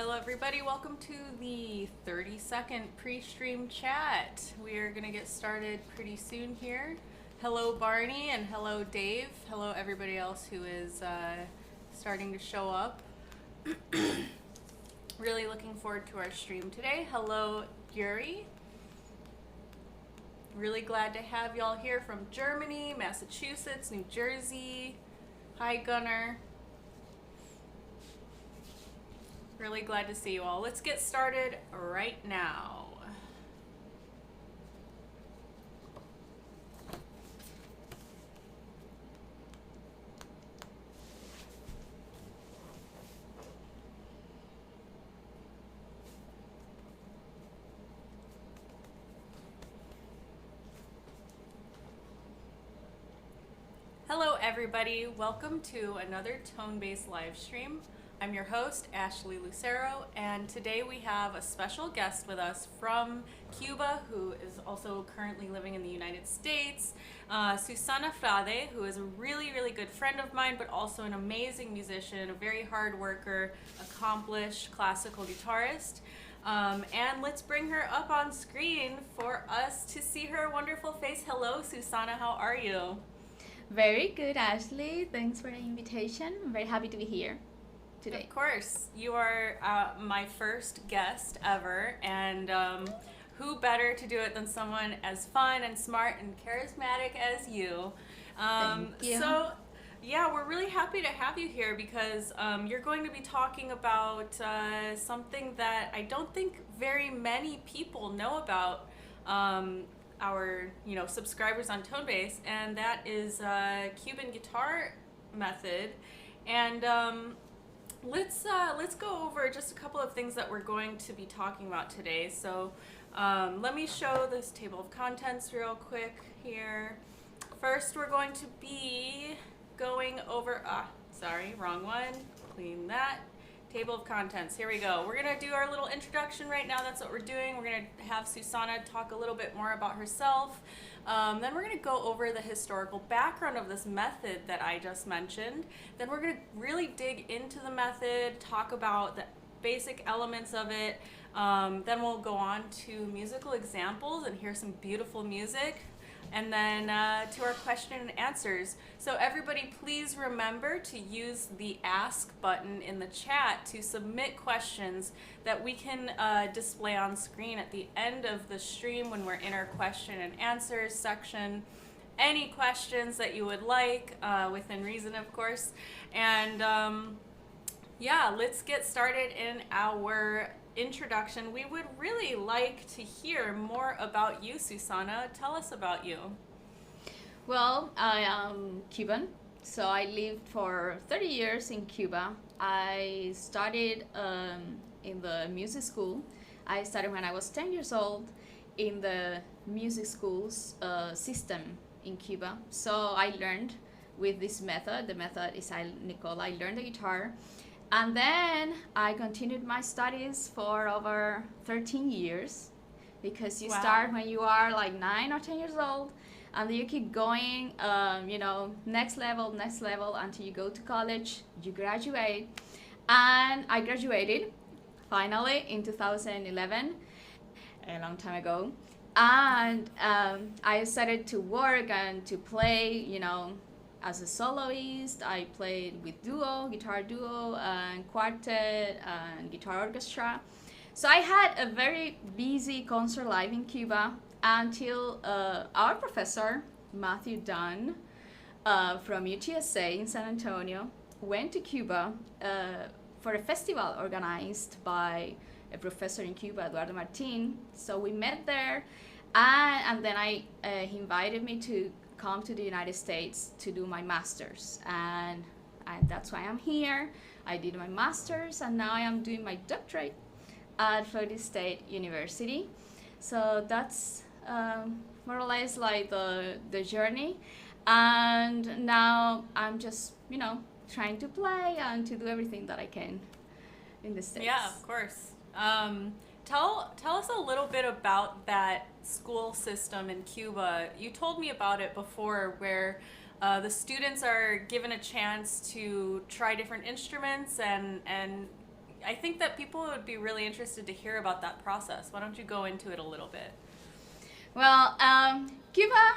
Hello, everybody. Welcome to the 30-second pre-stream chat. We are going to get started pretty soon here. Hello, Barney, and hello, Dave. Hello, everybody else who is starting to show up. Really looking forward to our stream today. Hello, Yuri. Really glad to have y'all here from Germany, Massachusetts, New Jersey. Hi, Gunnar. Really glad to see you all. Let's get started right now. Hello, everybody. Welcome to another tone-based live stream. I'm your host, Ashley Lucero, and today we have a special guest with us from Cuba, who is also currently living in the United States, Susana Frade, who is a really, really good friend of mine, but also an amazing musician, a very hard worker, accomplished classical guitarist. And let's bring her up on screen for us to see her wonderful face. Hello, Susana, how are you? Very good, Ashley. Thanks for the invitation. I'm very happy to be here today. Of course. You are my first guest ever, and who better to do it than someone as fun and smart and charismatic as you? Thank you. So, yeah, we're really happy to have you here because you're going to be talking about something that I don't think very many people know about. Our subscribers on Tonebase, and that is Cuban guitar method. And let's go over just a couple of things that we're going to be talking about today. So let me show this table of contents real quick here. First, we're going to be going over sorry, wrong one. Clean that. Table of contents. Here we go. We're going to do our little introduction right now. That's what we're doing. We're going to have Susana talk a little bit more about herself. Then we're going to go over the historical background of this method that I just mentioned. Then we're going to really dig into the method, talk about the basic elements of it. Then we'll go on to musical examples and hear some beautiful music. And then to our question and answers. So everybody, please remember to use the ask button in the chat to submit questions that we can display on screen at the end of the stream when we're in our question and answers section. Any questions that you would like, within reason, of course. And yeah, let's get started in our introduction. We would really like to hear more about you, Susana. Tell us about you. Well, I am Cuban, so I lived for 30 years in Cuba. I studied in the music school. I started when I was 10 years old in the music school's system in Cuba. So I learned with this method. The method is Nicola. I learned the guitar. And then I continued my studies for over 13 years because you start when you are like 9 or 10 years old, and then you keep going, next level until you go to college, you graduate. And I graduated finally in 2011, a long time ago. And I started to work and to play, as a soloist. I played with guitar duo, and quartet, and guitar orchestra. So I had a very busy concert life in Cuba until our professor, Matthew Dunn, from UTSA in San Antonio, went to Cuba for a festival organized by a professor in Cuba, Eduardo Martin. So we met there, and then he invited me to come to the United States to do my master's, and that's why I'm here. I did my master's, and now I am doing my doctorate at Frade State University. So that's more or less like the journey, and now I'm just trying to play and to do everything that I can in the States. Yeah, of course. Tell us a little bit about that school system in Cuba. You told me about it before, where the students are given a chance to try different instruments and I think that people would be really interested to hear about that process. Why don't you go into it a little bit? Well, Cuba,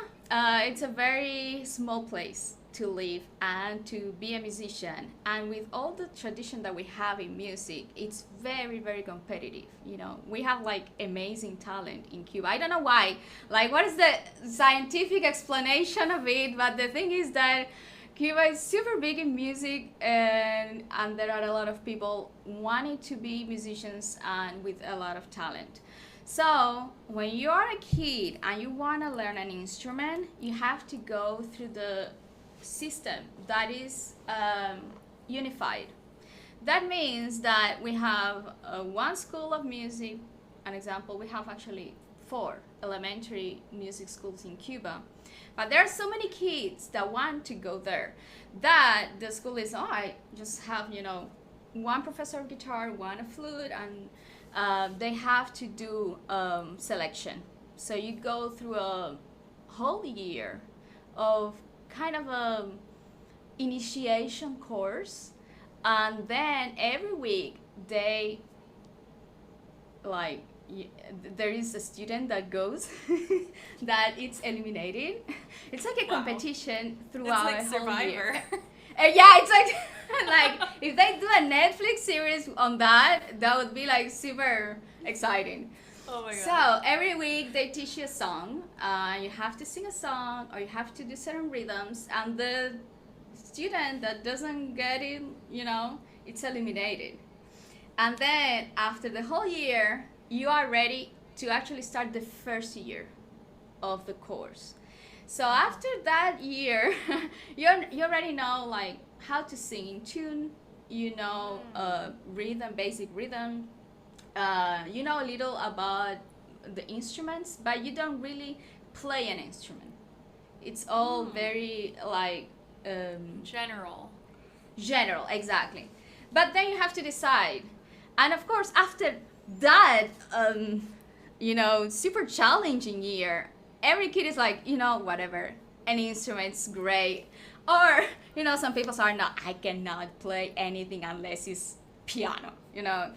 it's a very small place to live and to be a musician. And with all the tradition that we have in music, it's very, very competitive. You know, we have like amazing talent in Cuba. I don't know why. Like, what is the scientific explanation of it? But the thing is that Cuba is super big in music, and there are a lot of people wanting to be musicians and with a lot of talent. So when you are a kid and you want to learn an instrument, you have to go through the system that is unified. That means that we have one school of music. An example, we have actually 4 elementary music schools in Cuba. But there are so many kids that want to go there that the school is, oh, I just have, you know, one professor of guitar, one of flute, and they have to do selection. So you go through a whole year of kind of a initiation course, and then every week they like there is a student that goes that it's eliminated. It's like a competition throughout it's like a whole Survivor. year. Yeah, it's like like if they do a Netflix series on that, that would be like super exciting. Oh my god. So every week they teach you a song. You have to sing a song, or you have to do certain rhythms, and the student that doesn't get it, you know, it's eliminated. And then after the whole year, you are ready to actually start the first year of the course. So after that year, you already know like how to sing in tune. You know rhythm, basic rhythm. You know a little about the instruments, but you don't really play an instrument. It's all very like general, exactly. But then you have to decide, and of course after that you know, super challenging year, every kid is like, you know, whatever, any instrument's great. Or, you know, some people are not, I cannot play anything unless it's piano, you know.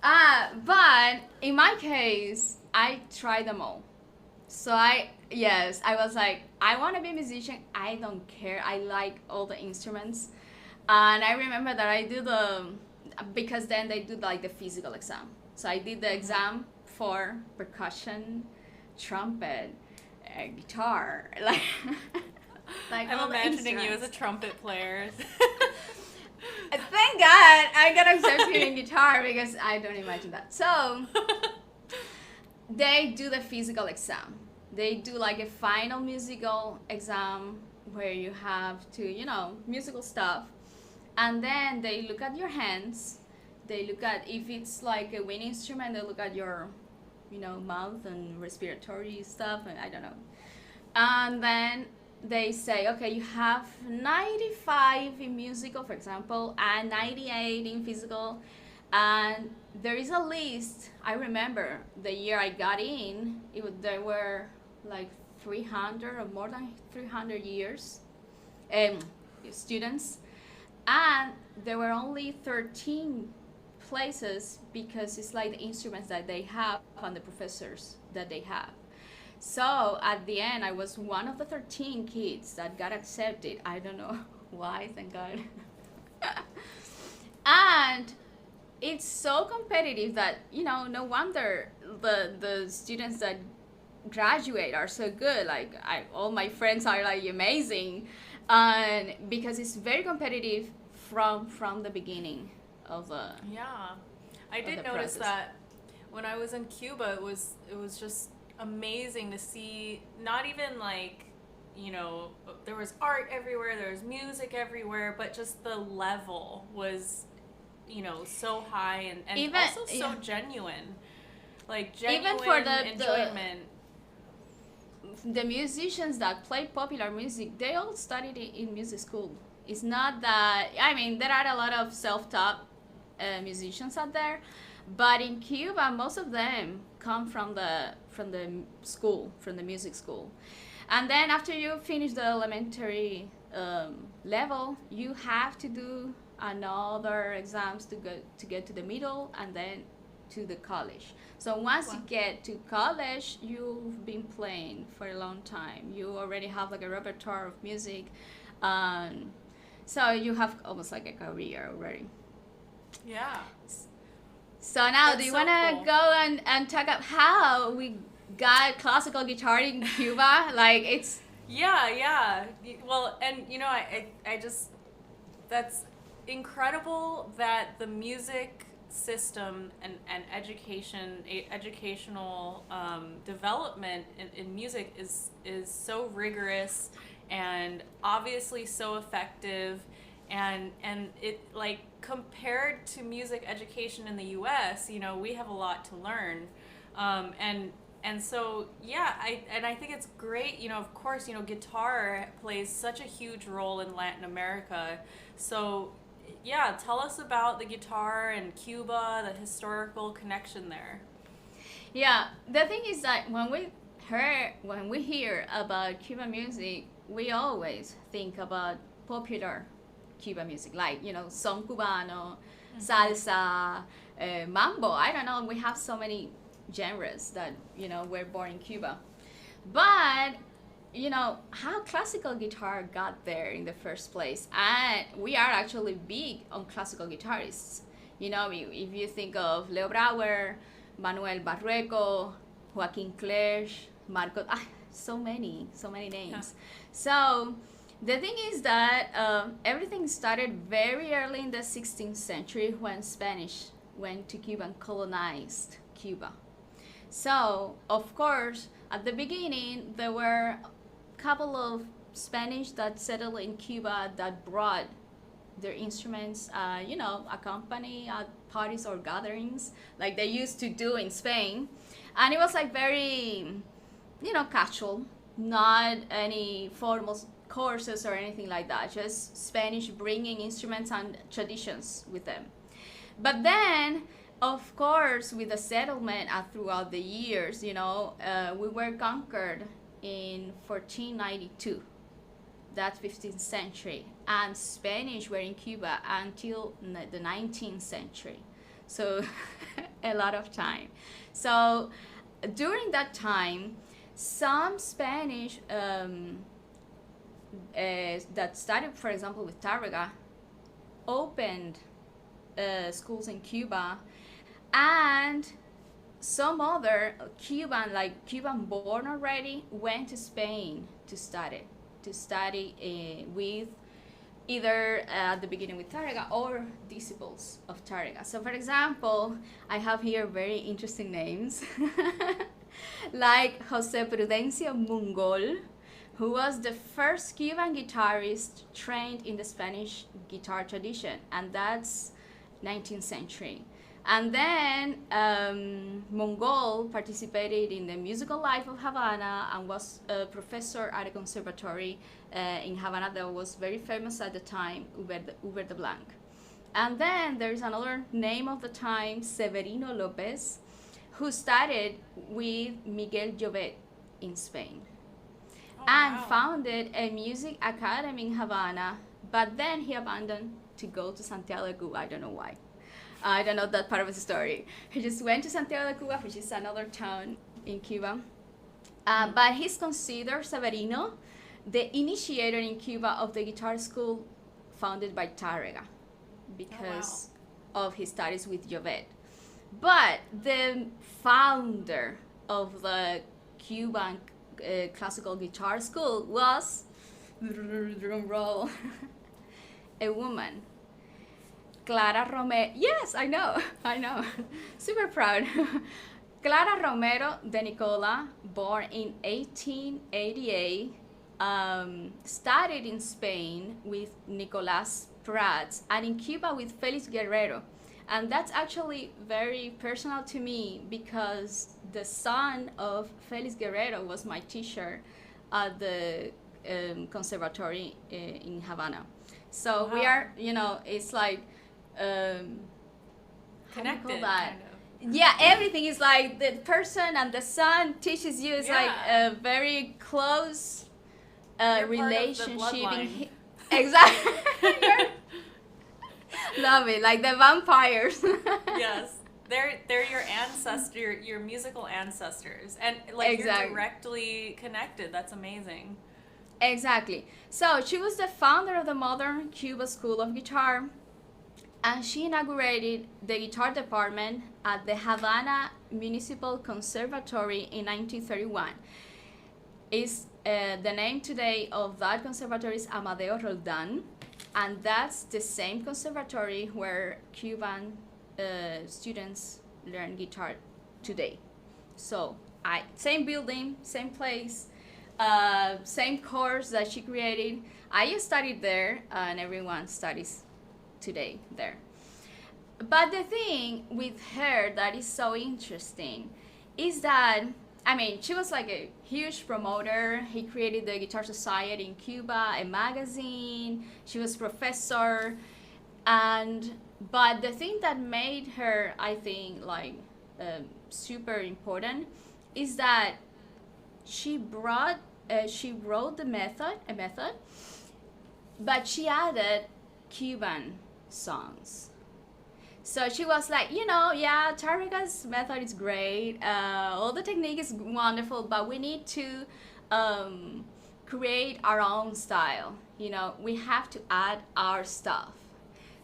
But in my case, I tried them all. So I was like, I want to be a musician. I don't care. I like all the instruments. And I remember that I did because then they do like the physical exam. So I did the exam for percussion, trumpet, guitar, like I'm imagining you as a trumpet player. Thank God I got accepted in guitar, because I don't imagine that. So they do the physical exam. They do like a final musical exam where you have to, you know, musical stuff. And then they look at your hands. They look at, if it's like a wind instrument, they look at your, you know, mouth and respiratory stuff, and I don't know. And then they say, okay, you have 95 in musical, for example, and 98 in physical. And there is a list. I remember the year I got in, there were like 300 or more than 300 students. And there were only 13 places, because it's like the instruments that they have and the professors that they have. So at the end, I was one of the 13 kids that got accepted. I don't know why, thank God. And it's so competitive that, you know, no wonder the students that graduate are so good. Like all my friends are like amazing, and because it's very competitive from the beginning of the I did notice that when I was in Cuba. It was just amazing to see. Not even like, you know, there was art everywhere, there was music everywhere, but just the level was, you know, so high, and even, also so genuine, like genuine even for enjoyment. The musicians that play popular music, they all studied in music school. It's not that, I mean, there are a lot of self-taught musicians out there, but in Cuba, most of them come from the school, from the music school. And then after you finish the elementary level, you have to do another exams to get to the middle and then to the college. So once you get to college, you've been playing for a long time. You already have like a repertoire of music, so you have almost like a career already. Yeah. So now, That's do you so want to cool. go and talk about how we got classical guitar in Cuba? Like it's Yeah. Well, and I just, that's incredible that the music system and educational development in music is so rigorous and obviously so effective, and it, like, compared to music education in the US, we have a lot to learn, and so yeah, I think it's great. Of course, guitar plays such a huge role in Latin America. So yeah, tell us about the guitar and Cuba, the historical connection there. yeah. The thing is that when we hear about Cuban music, we always think about popular Cuban music, like son cubano, salsa, mambo. I don't know. We have so many genres that were born in Cuba, but how classical guitar got there in the first place, and we are actually big on classical guitarists. If you think of Leo Brauer, Manuel Barrueco, Joaquin Clerc, Marco, so many names. So the thing is that everything started very early in the 16th century when Spanish went to Cuba and colonized Cuba. So, of course, at the beginning, there were a couple of Spanish that settled in Cuba that brought their instruments, accompany at parties or gatherings like they used to do in Spain. And it was like very, casual, not any formal courses or anything like that, just Spanish bringing instruments and traditions with them. But then, of course, with the settlement throughout the years, we were conquered in 1492. That's 15th century. And Spanish were in Cuba until the 19th century. So a lot of time. So during that time, some Spanish that started, for example, with Tárrega, opened schools in Cuba, and some other Cuban born already, went to Spain to study with either at the beginning with Tárrega or disciples of Tárrega. So, for example, I have here very interesting names like José Prudencio Mungol, who was the first Cuban guitarist trained in the Spanish guitar tradition, and that's 19th century. And then Mongol participated in the musical life of Havana and was a professor at a conservatory in Havana that was very famous at the time, Hubert de Blanc. And then there is another name of the time, Severino Lopez, who studied with Miguel Llobet in Spain. And founded a music academy in Havana, but then he abandoned to go to Santiago de Cuba. I don't know why. I don't know that part of the story. He just went to Santiago de Cuba, which is another town in Cuba. But he's considered, Severino, the initiator in Cuba of the guitar school founded by Tárrega because of his studies with Llobet. But the founder of the Cuban classical guitar school was, drum roll, a woman. Clara Romero. Yes, I know. Super proud. Clara Romero de Nicola, born in 1888, studied in Spain with Nicolás Prats and in Cuba with Félix Guerrero. And that's actually very personal to me because the son of Félix Guerrero was my teacher at the conservatory in Havana. So we are, it's like, connected, kind of. Yeah, everything is like the person and the son teaches you. It's like a very close relationship. Exactly. Love it, like the vampires. Yes. They're your ancestor, your musical ancestors. And like you're Exactly. directly connected. That's amazing. Exactly. So she was the founder of the modern Cuba School of Guitar, and she inaugurated the guitar department at the Havana Municipal Conservatory in 1931. Is the name today of that conservatory is Amadeo Roldan, and that's the same conservatory where Cuban students learn guitar today. So same building, same place, same course that she created. I studied there, and everyone studies today there. But the thing with her that is so interesting is that, I mean, she was like a huge promoter. He created the Guitar Society in Cuba, a magazine. She was professor, and but the thing that made her, I think, like super important, is that she wrote a method, but she added Cuban songs. So she was like, yeah, Tarika's method is great. All the technique is wonderful, but we need to create our own style. We have to add our stuff.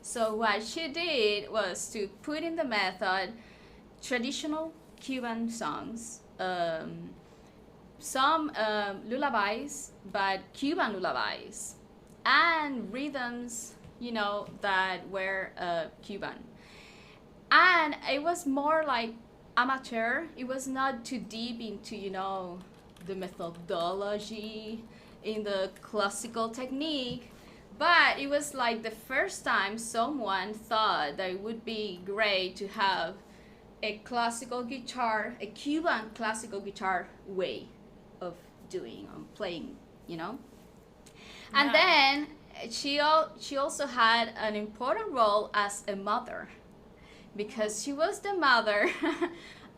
So what she did was to put in the method traditional Cuban songs, some lullabies, but Cuban lullabies, and rhythms, that were Cuban. And it was more like amateur. It was not too deep into, the methodology in the classical technique. But it was like the first time someone thought that it would be great to have a classical guitar, a Cuban classical guitar way of doing and playing, And then she also had an important role as a mother, because she was the mother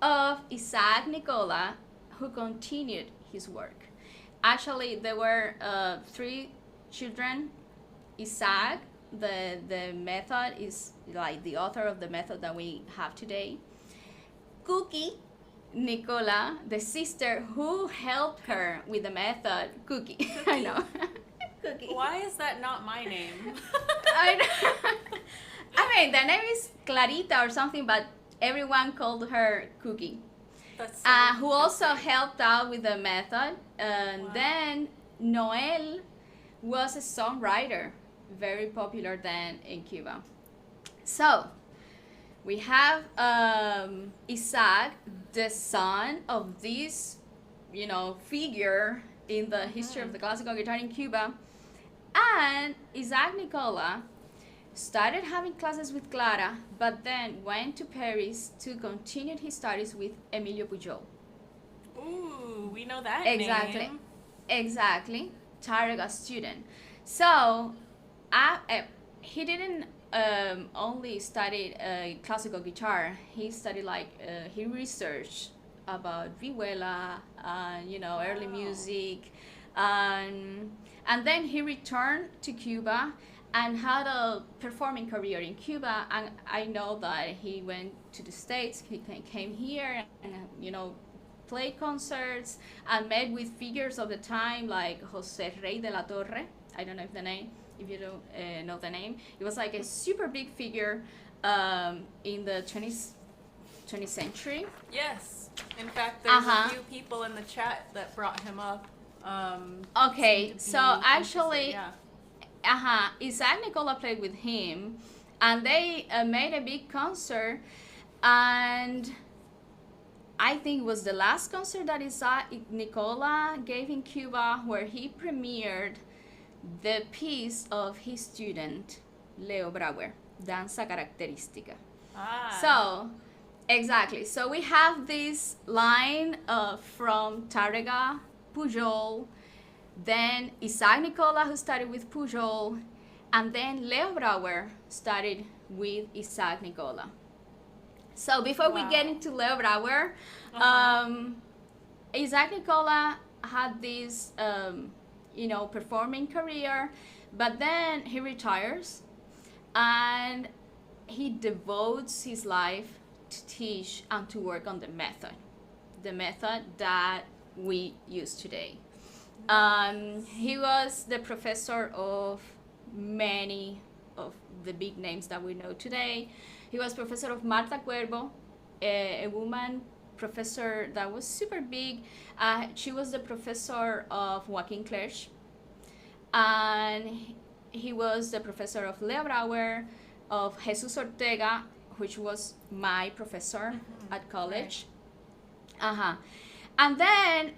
of Isaac Nicola, who continued his work. Actually, there were 3 children. Isaac, the method is like the author of the method that we have today. Cookie, Nicola, the sister who helped her with the method. Cookie. I know. Cookie. Why is that not my name? I know. I mean, the name is Clarita or something, but everyone called her Cookie. That's so Who also helped out with the method. And then Noel was a songwriter, very popular then in Cuba. So we have Isaac, the son of this, figure in the history of the classical guitar in Cuba. And Isaac Nicola started having classes with Clara, but then went to Paris to continue his studies with Emilio Pujol. Ooh, we know that Exactly. name. Exactly. Targa student. So he didn't only study classical guitar. He studied he researched about vihuela, early music, and then he returned to Cuba and had a performing career in Cuba. And I know that he went to the States. He came here and played concerts and met with figures of the time like Jose Rey de la Torre. I don't know if you don't know the name. It was like a super big figure in the 20th century. Yes. In fact, there's Uh-huh. a few people in the chat that brought him up. Okay, so actually, yeah. Isaac Nicola played with him, and they made a big concert, and I think it was the last concert that Isaac Nicola gave in Cuba, where he premiered the piece of his student, Leo Brauer, Danza Característica. So, exactly. So we have this line from Tárrega, Pujol, then Isaac Nicola, who studied with Pujol, and then Leo Brauer studied with Isaac Nicola. So before we get into Leo Brauer, Isaac Nicola had this, performing career, But then he retires, and he devotes his life to teach and to work on the method that we use today. He was the professor of many of the big names that we know today. He was professor of Marta Cuervo, a woman professor that was super big. She was the professor of Joaquin Clerch, and he was the professor of Leo Brauer, of Jesus Ortega, which was my professor at college. Right. And then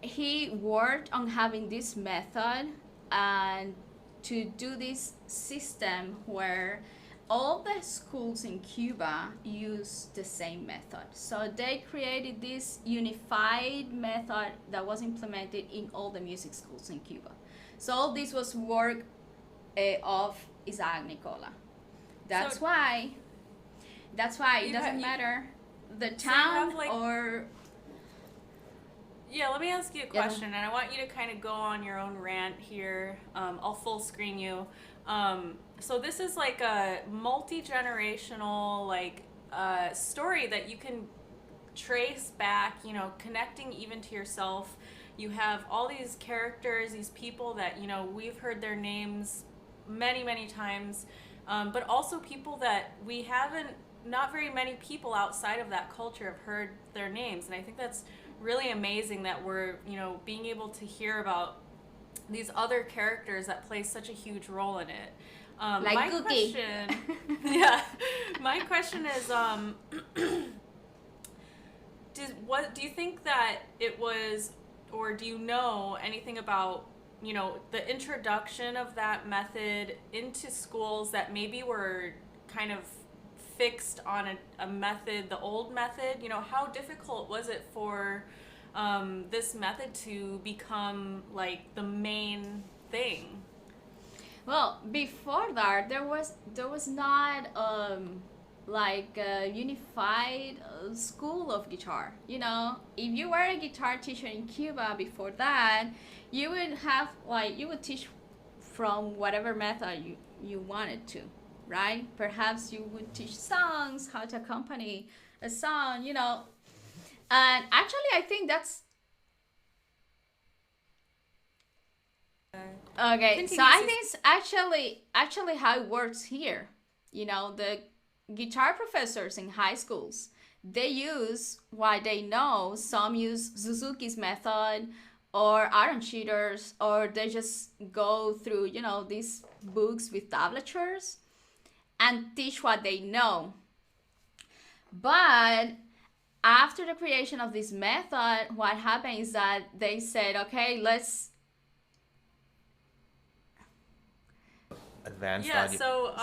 he worked on having this method and to do this system where all the schools in Cuba use the same method. So they created this unified method that was implemented in all the music schools in Cuba. So all this was work of Isaac Nicola. That's why it doesn't matter the town or... Yeah, let me ask you a question, and I want you to kind of go on your own rant here. I'll full screen you. So this is like a multi-generational story that you can trace back, connecting even to yourself. You have all these characters, these people that, we've heard their names many, many times, but also people that we haven't, not very many people outside of that culture have heard their names. And I think that's really amazing that we're, being able to hear about these other characters that play such a huge role in it. Like Cookie. My question is, do you think that it was, or do you know anything about, the introduction of that method into schools that maybe were kind of fixed on a method, the old method? How difficult was it for this method to become like the main thing? Well, before that, there was not like a unified school of guitar. If you were a guitar teacher in Cuba before that, you would teach from whatever method you wanted to, right? Perhaps you would teach songs, how to accompany a song, And actually, I think that's... Okay, continue. So I think it's actually how it works here. The guitar professors in high schools, they use what they know. Some use Suzuki's method or Aaron Cheater's, or they just go through, these books with tablatures and teach what they know. But after the creation of this method, what happened is that they said, okay, let's... Advanced yeah, audio. So,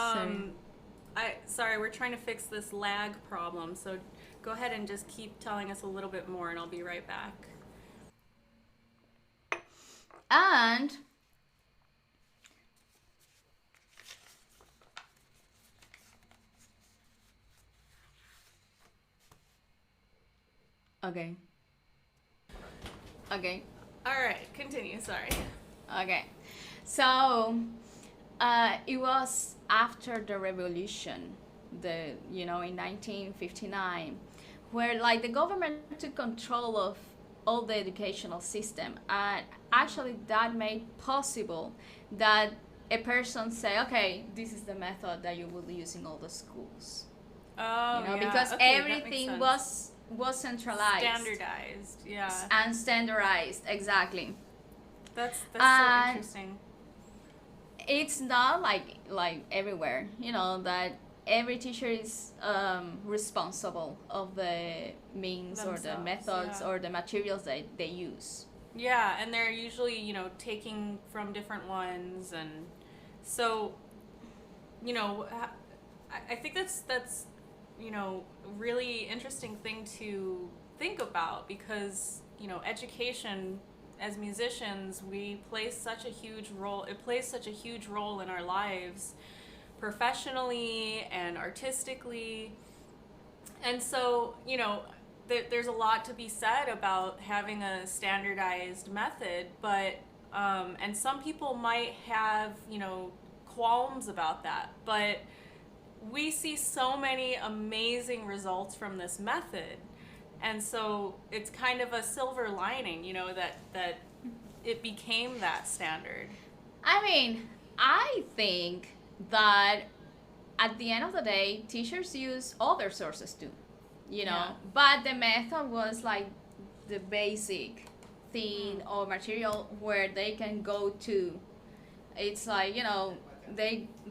sorry, we're trying to fix this lag problem. So go ahead and just keep telling us a little bit more, and I'll be right back. And okay. All right, continue. Sorry. Okay, so it was after the revolution, in 1959, where the government took control of all the educational system, and actually that made possible that a person say, okay, this is the method that you will use in all the schools. Oh, yeah. Because okay, everything was centralized, standardized, yeah, and standardized, exactly. That's so interesting. It's not like everywhere, that every teacher is responsible of the means themselves, or the methods, yeah, or the materials that they use. Yeah, and they're usually, taking from different ones, and so, I think that's really interesting thing to think about, because, education, as musicians, we play such a huge role. It plays such a huge role in our lives, professionally and artistically. And so, there's a lot to be said about having a standardized method, but And some people might have, qualms about that, but we see so many amazing results from this method. And so it's kind of a silver lining, that it became that standard. I mean, I think that at the end of the day, teachers use other sources too, Yeah. but the method was like the basic thing or material where they can go to. It's like,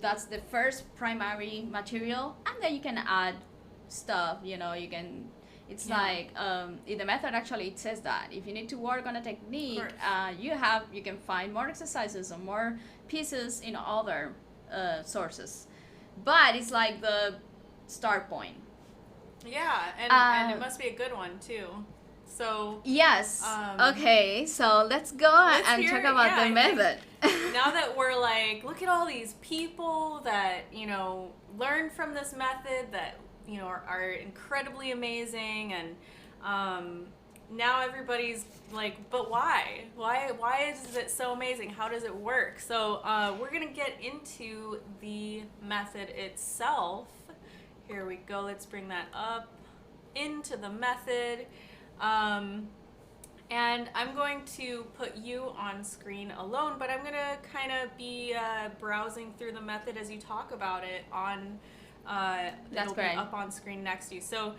that's the first primary material, and then you can add stuff, you can. It's Yeah. like in the method actually it says that if you need to work on a technique, Of you can find more exercises or more pieces in other sources, but it's like the start point. Yeah, and it must be a good one too. So Yes. Um, Okay, so let's go let's and hear talk it. about Yeah, the I think method. now that we're like, look at all these people that learn from this method that are incredibly amazing, and now everybody's like, but why is it so amazing? How does it work? So we're gonna get into the method itself. Here we go. Let's bring that up into the method. And I'm going to put you on screen alone, but I'm going to kind of be browsing through the method as you talk about it on, it'll great. be up on screen next to you. So,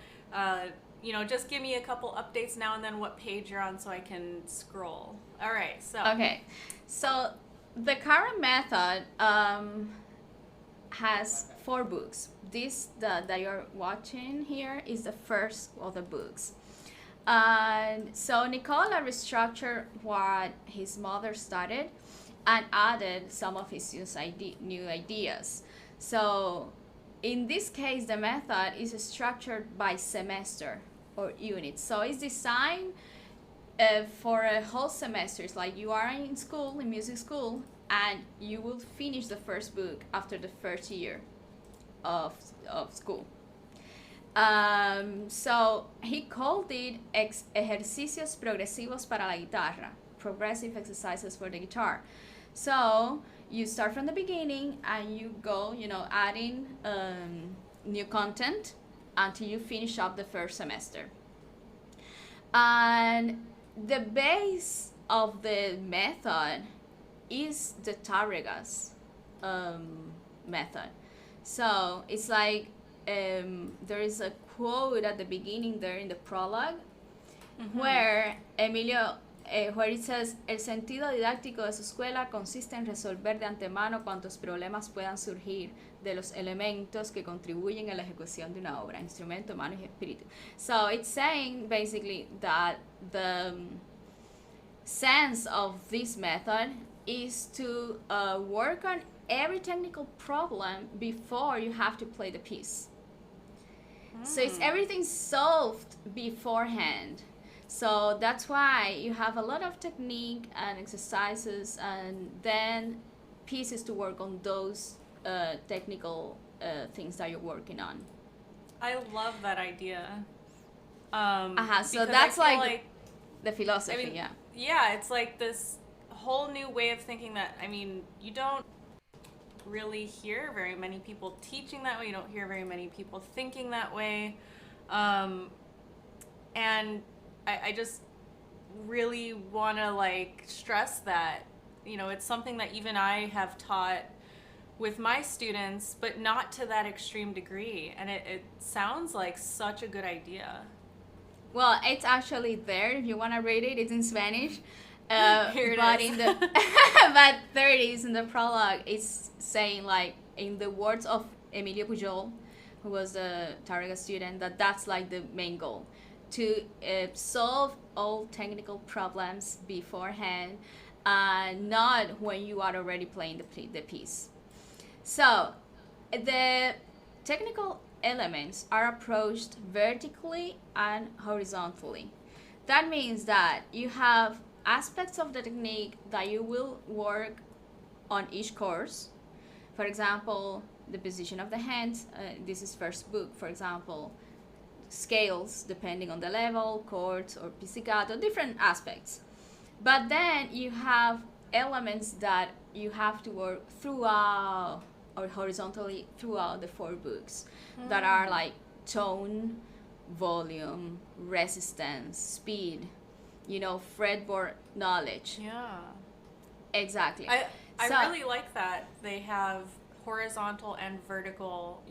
just give me a couple updates now and then what page you're on so I can scroll. All right, so. Okay, so the current method has 4 books. This that you're watching here is the first of the books. And so Nicola restructured what his mother started and added some of his new ideas. So in this case, the method is structured by semester or unit. So it's designed for a whole semester. It's like you are in school, in music school, and you will finish the first book after the first year of school. So he called it ejercicios progresivos para la guitarra, progressive exercises for the guitar. So you start from the beginning and you go, adding new content until you finish up the first semester. And the base of the method is the Tárregas method. So it's like there is a quote at the beginning there in the prologue where Emilio, where it says, el sentido didáctico de su escuela consiste en resolver de antemano cuantos problemas puedan surgir de los elementos que contribuyen a la ejecución de una obra, instrumento, manos y espíritu. So it's saying basically that the sense of this method is to work on every technical problem before you have to play the piece. So it's everything solved beforehand. So that's why you have a lot of technique and exercises and then pieces to work on those technical things that you're working on. I love that idea. So that's like the philosophy, yeah. Yeah, it's like this whole new way of thinking that, you don't really hear very many people teaching that way. You don't hear very many people thinking that way. And I just really want to stress that, it's something that even I have taught with my students, but not to that extreme degree. And it sounds like such a good idea. Well, it's actually there. If you want to read it, it's in Spanish. Here it but is. but there it is in the prologue. It's saying, in the words of Emilio Pujol, who was a Tárrega student, that's like the main goal, to solve all technical problems beforehand, not when you are already playing the piece. So the technical elements are approached vertically and horizontally. That means that you have aspects of the technique that you will work on each course. For example, the position of the hands. This is first book, for example. Scales, depending on the level, chords or pizzicato, different aspects. But then you have elements that you have to work throughout or horizontally throughout the 4 books that are like tone, volume, resistance, speed, fretboard knowledge. Yeah. Exactly. I So really like that they have horizontal and vertical,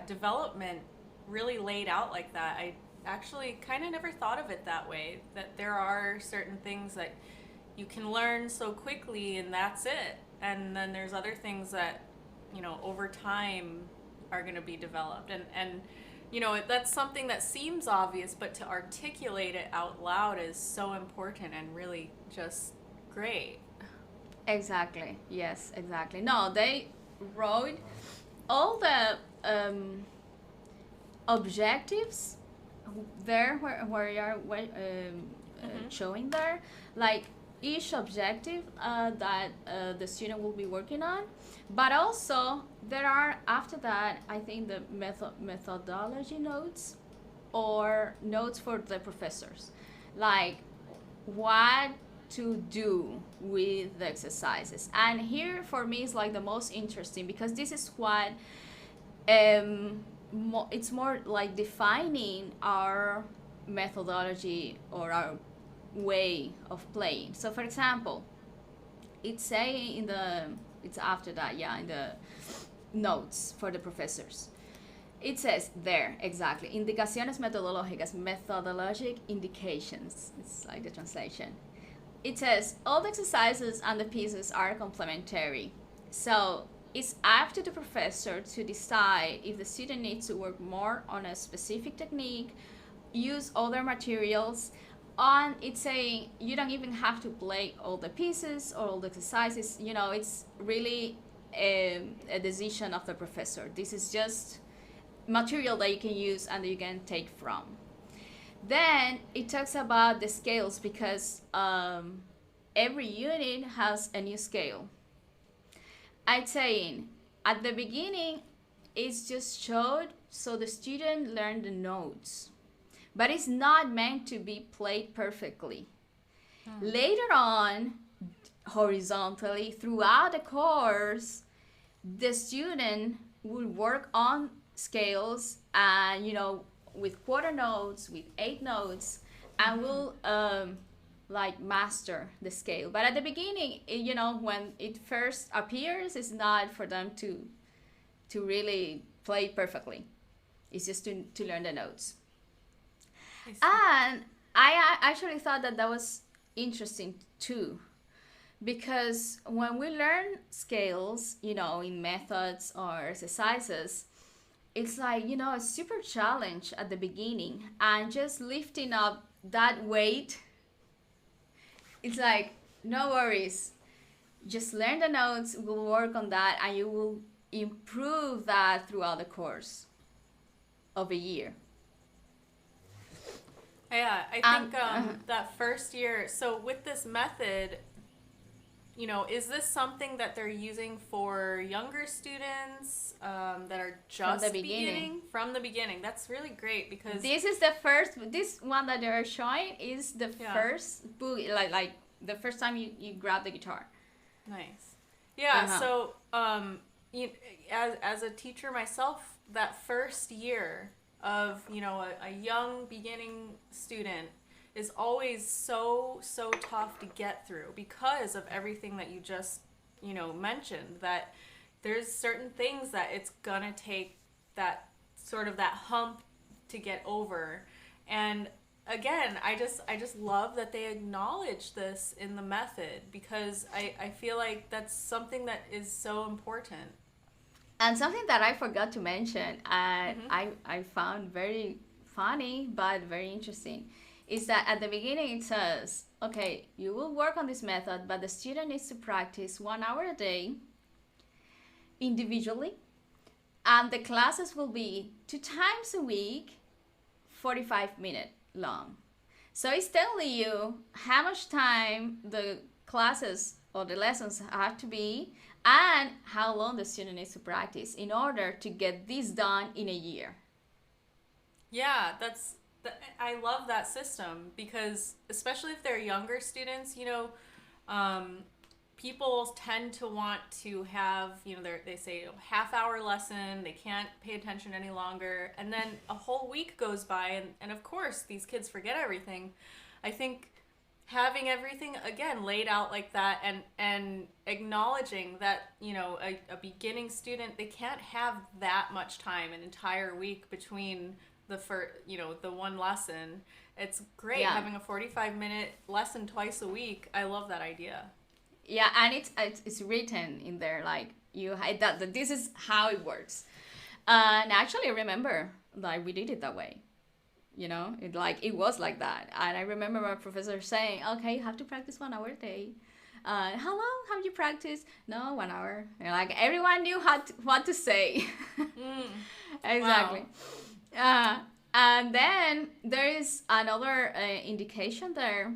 development really laid out like that. I actually kind of never thought of it that way, that there are certain things that you can learn so quickly and that's it. And then there's other things that, over time are going to be developed. And that's something that seems obvious, but to articulate it out loud is so important and really just great. exactly. Yes, exactly. No, they wrote all the objectives there where you are showing there, like each objective that the student will be working on, but also there are after that I think the methodology notes or notes for the professors, like what to do with the exercises. And here for me is like the most interesting because this is what it's more like defining our methodology or our way of playing. So for example, it's after that, yeah, in the notes for the professors. It says there, exactly, indicaciones metodológicas, methodologic indications. It's like the translation. It says all the exercises and the pieces are complementary. So it's up to the professor to decide if the student needs to work more on a specific technique, use other materials. On it's saying you don't even have to play all the pieces or all the exercises. It's really a decision of the professor. This is just material that you can use and that you can take from. Then it talks about the scales because every unit has a new scale. I'm saying at the beginning it's just showed so the student learned the notes, but it's not meant to be played perfectly. Later on, horizontally throughout the course, the student will work on scales and with quarter notes, with 8 notes, and will like master the scale. But at the beginning, when it first appears, it's not for them to really play perfectly. It's just to learn the notes. And I actually thought that was interesting too, because when we learn scales, in methods or exercises, it's like, a super challenge at the beginning, and just lifting up that weight, it's like, no worries, just learn the notes, we'll work on that, and you will improve that throughout the course of a year. Yeah, I think that first year, so with this method, is this something that they're using for younger students that are just beginning? From the beginning. That's really great because this one that they're showing is the first book, like the first time you grab the guitar. Nice. Yeah, so as a teacher myself, that first year of, a young beginning student is always so tough to get through because of everything that you just mentioned, that there's certain things that it's gonna take that sort of that hump to get over. And again, I just love that they acknowledge this in the method, because I feel like that's something that is so important. And something that I forgot to mention, I found very funny but very interesting, is that at the beginning it says, okay, you will work on this method, but the student needs to practice 1 hour a day individually, and the classes will be 2 times a week, 45-minute long. So it's telling you how much time the classes or the lessons have to be and how long the student needs to practice in order to get this done in a year. Yeah, I love that system, because especially if they're younger students, People tend to want to have, they say half-hour lesson, they can't pay attention any longer, and then a whole week goes by, and of course these kids forget everything. I think having everything again laid out like that, and acknowledging that a beginning student, they can't have that much time, an entire week between the one lesson. It's great Yeah. having a 45-minute lesson twice a week. I love that idea. Yeah, and it's written in there like that this is how it works. And actually, I remember like we did it that way. It was like that. And I remember my professor saying, "Okay, you have to practice 1 hour a day." How long have you practiced? No, 1 hour. Like everyone knew what to say. Exactly. Wow. And then there is another indication there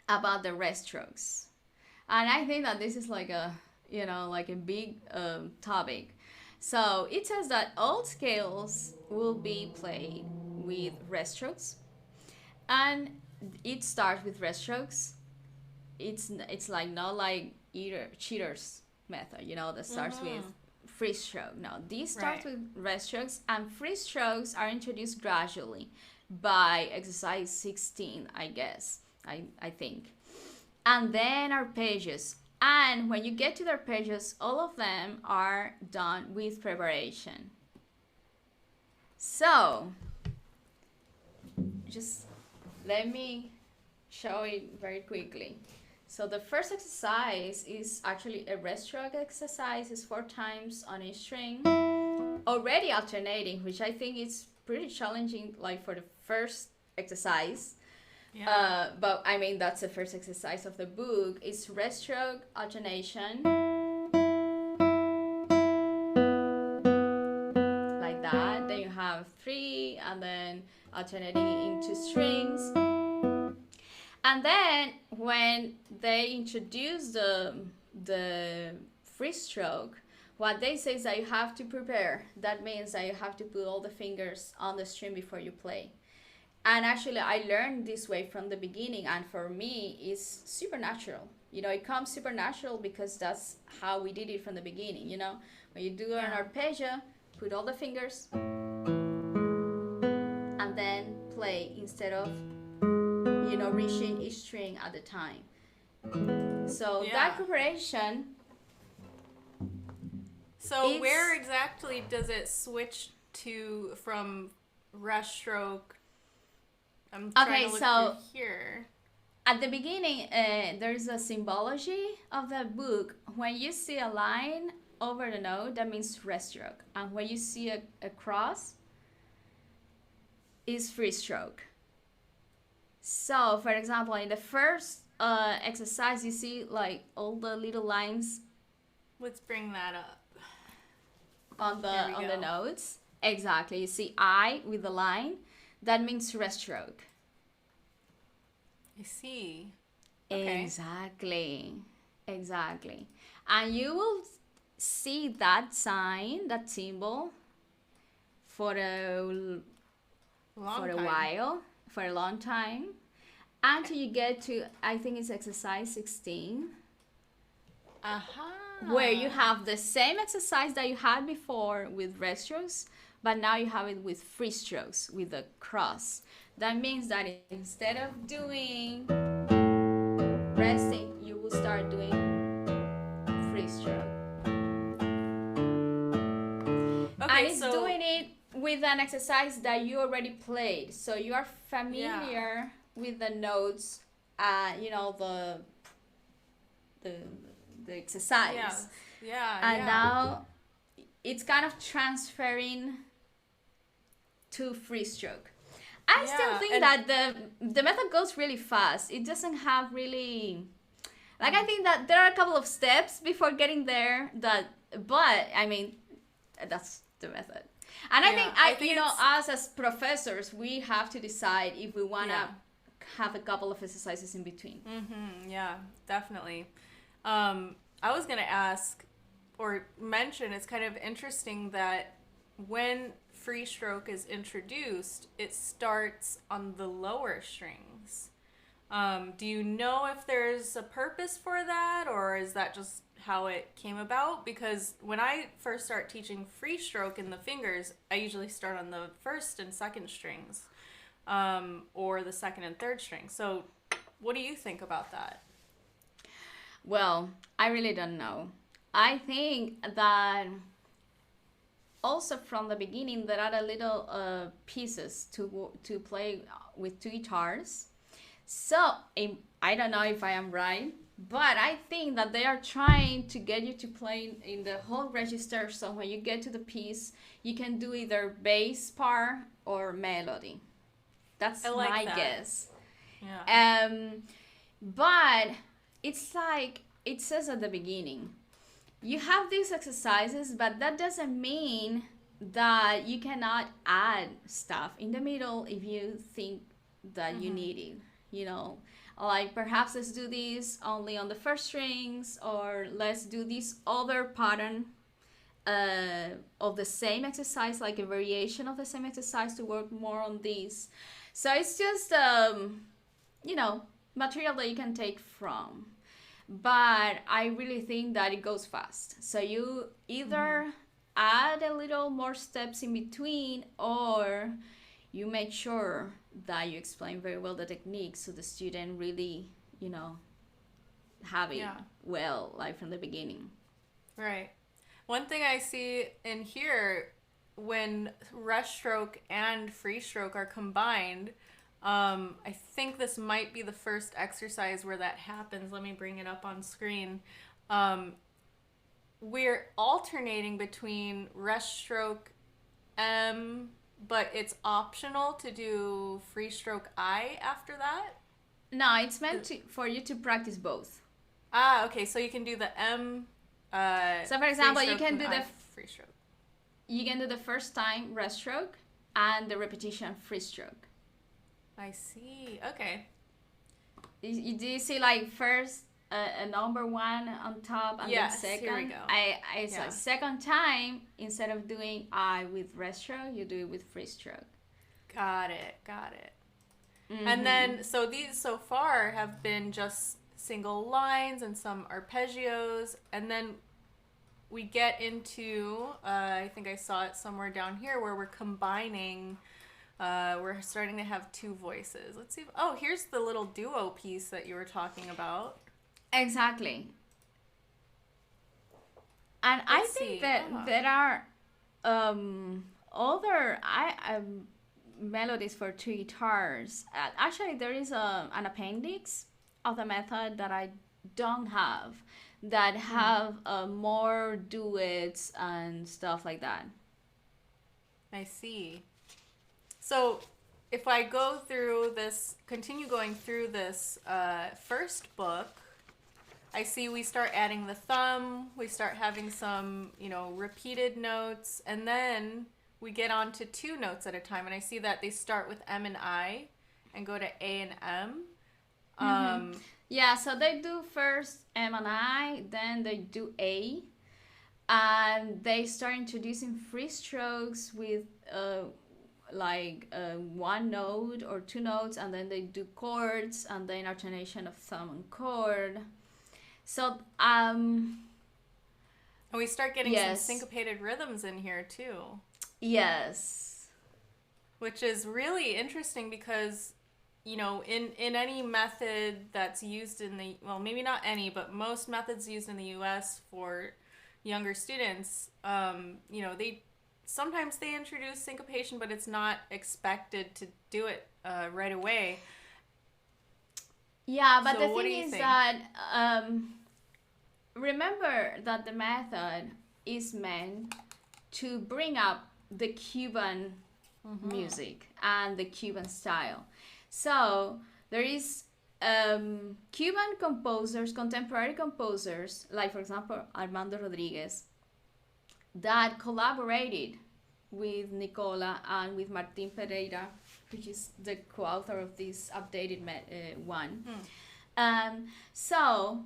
about the rest strokes. And I think that this is like a big topic. So it says that all scales will be played with rest strokes, and it starts with rest strokes. It's like not like either cheaters method, that starts with free stroke. No, this starts with rest strokes, and free strokes are introduced gradually by exercise 16, I guess. I think. And then arpeggios. And when you get to the arpeggios, all of them are done with preparation. So, just let me show it very quickly. So the first exercise is actually a rest stroke exercise. It's 4 times on each string, already alternating, which I think is pretty challenging, like for the first exercise. Yeah. But I mean, that's the first exercise of the book. It's rest stroke alternation. Like that. Then you have 3, and then alternating into strings. And then when they introduce the free stroke, what they say is that you have to prepare. That means that you have to put all the fingers on the string before you play. And actually, I learned this way from the beginning, and for me, it's supernatural. It comes supernatural because that's how we did it from the beginning. When you do an arpeggio, put all the fingers, and then play instead of, reaching each string at a time. So that preparation. So where exactly does it switch from rest stroke? I'm trying to look through here. At the beginning, there's a symbology of the book. When you see a line over the note, that means rest stroke. And when you see a cross, is free stroke. So, for example, in the first exercise, you see like all the little lines. Let's bring that up. On the notes. Exactly. You see I with the line. That means rest stroke. I see. Okay. Exactly. And you will see that sign, that symbol, for a long time, until you get to, I think it's exercise 16. Where you have the same exercise that you had before with rest strokes, but now you have it with free strokes, with the cross. That means that instead of doing resting, you will start doing free stroke. And it's doing it with an exercise that you already played. So you are familiar with the notes, the exercise. And now it's kind of transferring to free stroke. I still think that the method goes really fast. It doesn't have really, I think that there are a couple of steps before getting there. But I mean, that's the method. And I think us as professors, we have to decide if we want to have a couple of exercises in between. Yeah, definitely. I was gonna ask or mention, it's kind of interesting that when free stroke is introduced, it starts on the lower strings. Do you know if there's a purpose for that, or is that just how it came about? Because when I first start teaching free stroke in the fingers, I usually start on the first and second strings, or the second and third string. So, what do you think about that? Well, I really don't know. I think that also from the beginning there are a little pieces to play with two guitars. So I don't know if I am right, but I think that they are trying to get you to play in the whole register. So when you get to the piece, you can do either bass part or melody. I That's like my that. guess. Yeah. But it's like it says at the beginning, you have these exercises, but that doesn't mean that you cannot add stuff in the middle if you think that you Mm-hmm. need it. You know, like perhaps let's do this only on the first strings, or let's do this other pattern of the same exercise, like a variation of the same exercise to work more on this. So it's just, you know, material that you can take from. But I really think that it goes fast. So you Mm-hmm. either add a little more steps in between, or you make sure that you explain very well the technique so the student really, you know, have it Yeah. well, like from the beginning. Right. One thing I see in here when rush stroke and free stroke are combined, I think this might be the first exercise where that happens. Let me bring it up on screen. Um, we're alternating between rush stroke M, but it's optional to do free stroke I after that. No, it's meant to for you to practice both. Okay, so you can do the M So for free example, stroke and I free stroke. you can do the first time rest stroke and the repetition free stroke. I see. Okay. Do you see like first a number one on top and then Yes, here we second? go. I Yeah. so second time instead of doing I with rest stroke, you do it with free stroke. Got it. Got it. And Mm-hmm. then, so these so far have been just single lines and some arpeggios. And then we get into, I think I saw it somewhere down here where we're combining, we're starting to have two voices. Let's see. Oh, here's the little duo piece that you were talking about. Exactly. And I Let's think see. that Ah. there are other melodies for two guitars. Actually, there is an appendix of the method that I don't have that Mm-hmm. have more duets and stuff like that. I see. So if I go through this, continue going through this first book, I see we start adding the thumb, we start having some, repeated notes, and then we get on to two notes at a time. And I see that they start with M and I and go to A and M. Mm-hmm. Um, Yeah, so they do first M and I, then they do A, and they start introducing free strokes with one note or two notes, and then they do chords, and then alternation of thumb and chord. So and we start getting some yes, syncopated rhythms in here too, yes. which is really interesting because in any method that's used in the, well, maybe not any, but most methods used in the US for younger students, they sometimes they introduce syncopation, but it's not expected to do it right away. Yeah, but the So what do thing you is think? that remember that the method is meant to bring up the Cuban Mm-hmm. music and the Cuban style. So there is Cuban composers, contemporary composers, like for example Armando Rodriguez, that collaborated with Nicola and with Martin Pereira, which is the co-author of this updated one. Hmm. So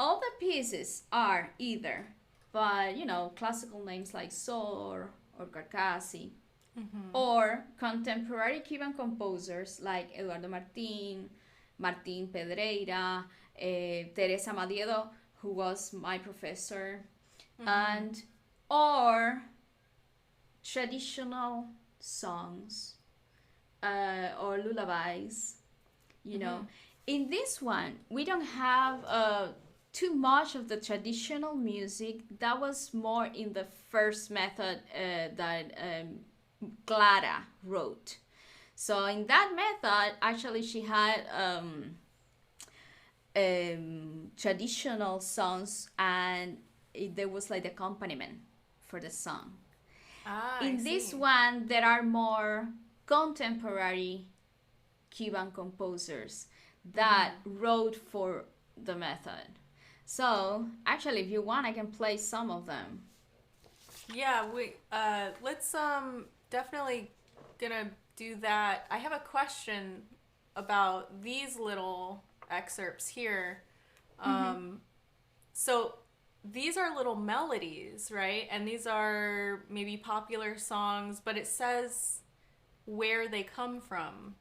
all the pieces are either by classical names like Sor or Carcassi, Mm-hmm. or contemporary Cuban composers like Eduardo Martin, Martin Pedreira, Teresa Madiedo, who was my professor, Mm-hmm. and or traditional songs or lullabies, you know. Mm-hmm. In this one, we don't have too much of the traditional music. That was more in the first method that Clara wrote. So in that method, actually, she had traditional songs, and there was like the accompaniment for the song. Ah, I In this see. one, there are more contemporary Cuban composers that Mm-hmm. wrote for the method. So, actually, if you want, I can play some of them. Yeah, we let's definitely gonna do that. I have a question about these little excerpts here. Mm-hmm. Um, so these are little melodies, right? And these are maybe popular songs, but it says where they come from.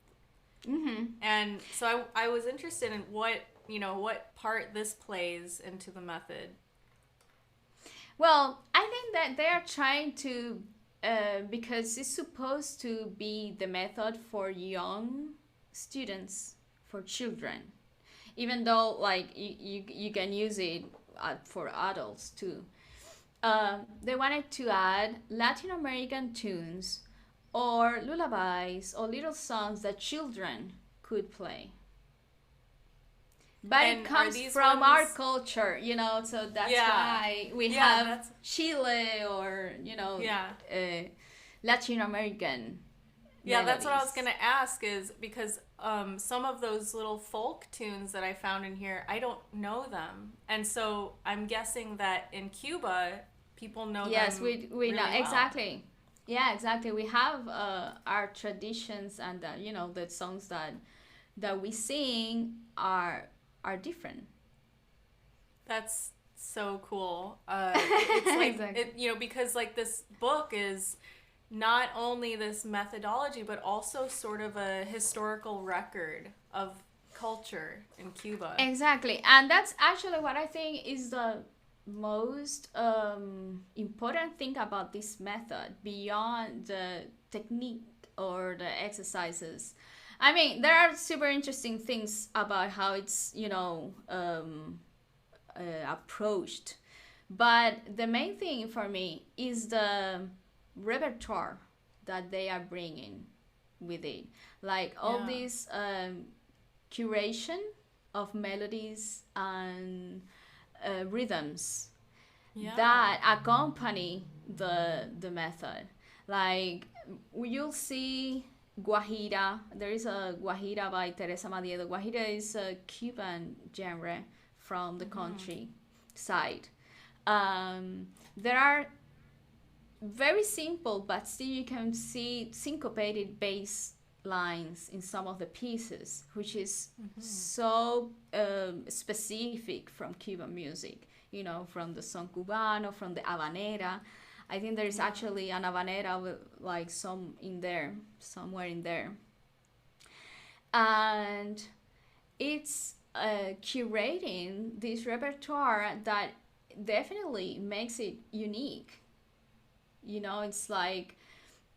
Mm-hmm. And so I was interested in what part this plays into the method. Well, I think that they are trying to, because it's supposed to be the method for young students, for children. Even though, like, you can use it for adults too. They wanted to add Latin American tunes or lullabies or little songs that children could play. But it And are comes these from our ones culture, so that's yeah. why we Yeah, have that's Chile or, yeah. Latin American Yeah, that's what I was melodies. gonna ask is because some of those little folk tunes that I found in here, I don't know them. And so I'm guessing that in Cuba, people know Yes, them we know really well. exactly. Yeah, exactly. We have our traditions, and the songs that we sing are different. That's so cool. It's like Exactly. because like this book is not only this methodology but also sort of a historical record of culture in Cuba. Exactly. And that's actually what I think is the most important thing about this method beyond the technique or the exercises. I mean, there are super interesting things about how it's, approached. But the main thing for me is the repertoire that they are bringing with it. Like all Yeah. this curation of melodies and rhythms Yeah. that accompany the method. Like you'll see Guajira. There is a Guajira by Teresa Madiedo. Guajira is a Cuban genre from the Mhm. country side. There are very simple, but still you can see syncopated bass lines in some of the pieces, which is Mhm. so specific from Cuban music, from the son cubano, from the habanera. I think there is Yeah. actually an habanera with like some in there, somewhere in there. And it's curating this repertoire that definitely makes it unique. It's like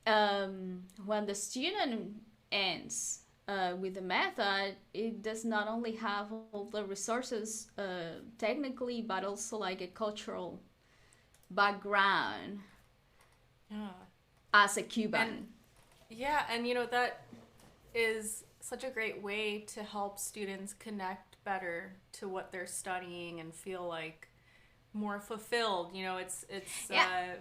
when the student ends with the method, it does not only have all the resources technically, but also like a cultural background Yeah. as a And Cuban. yeah, and that is such a great way to help students connect better to what they're studying and feel like more fulfilled. It's Yeah,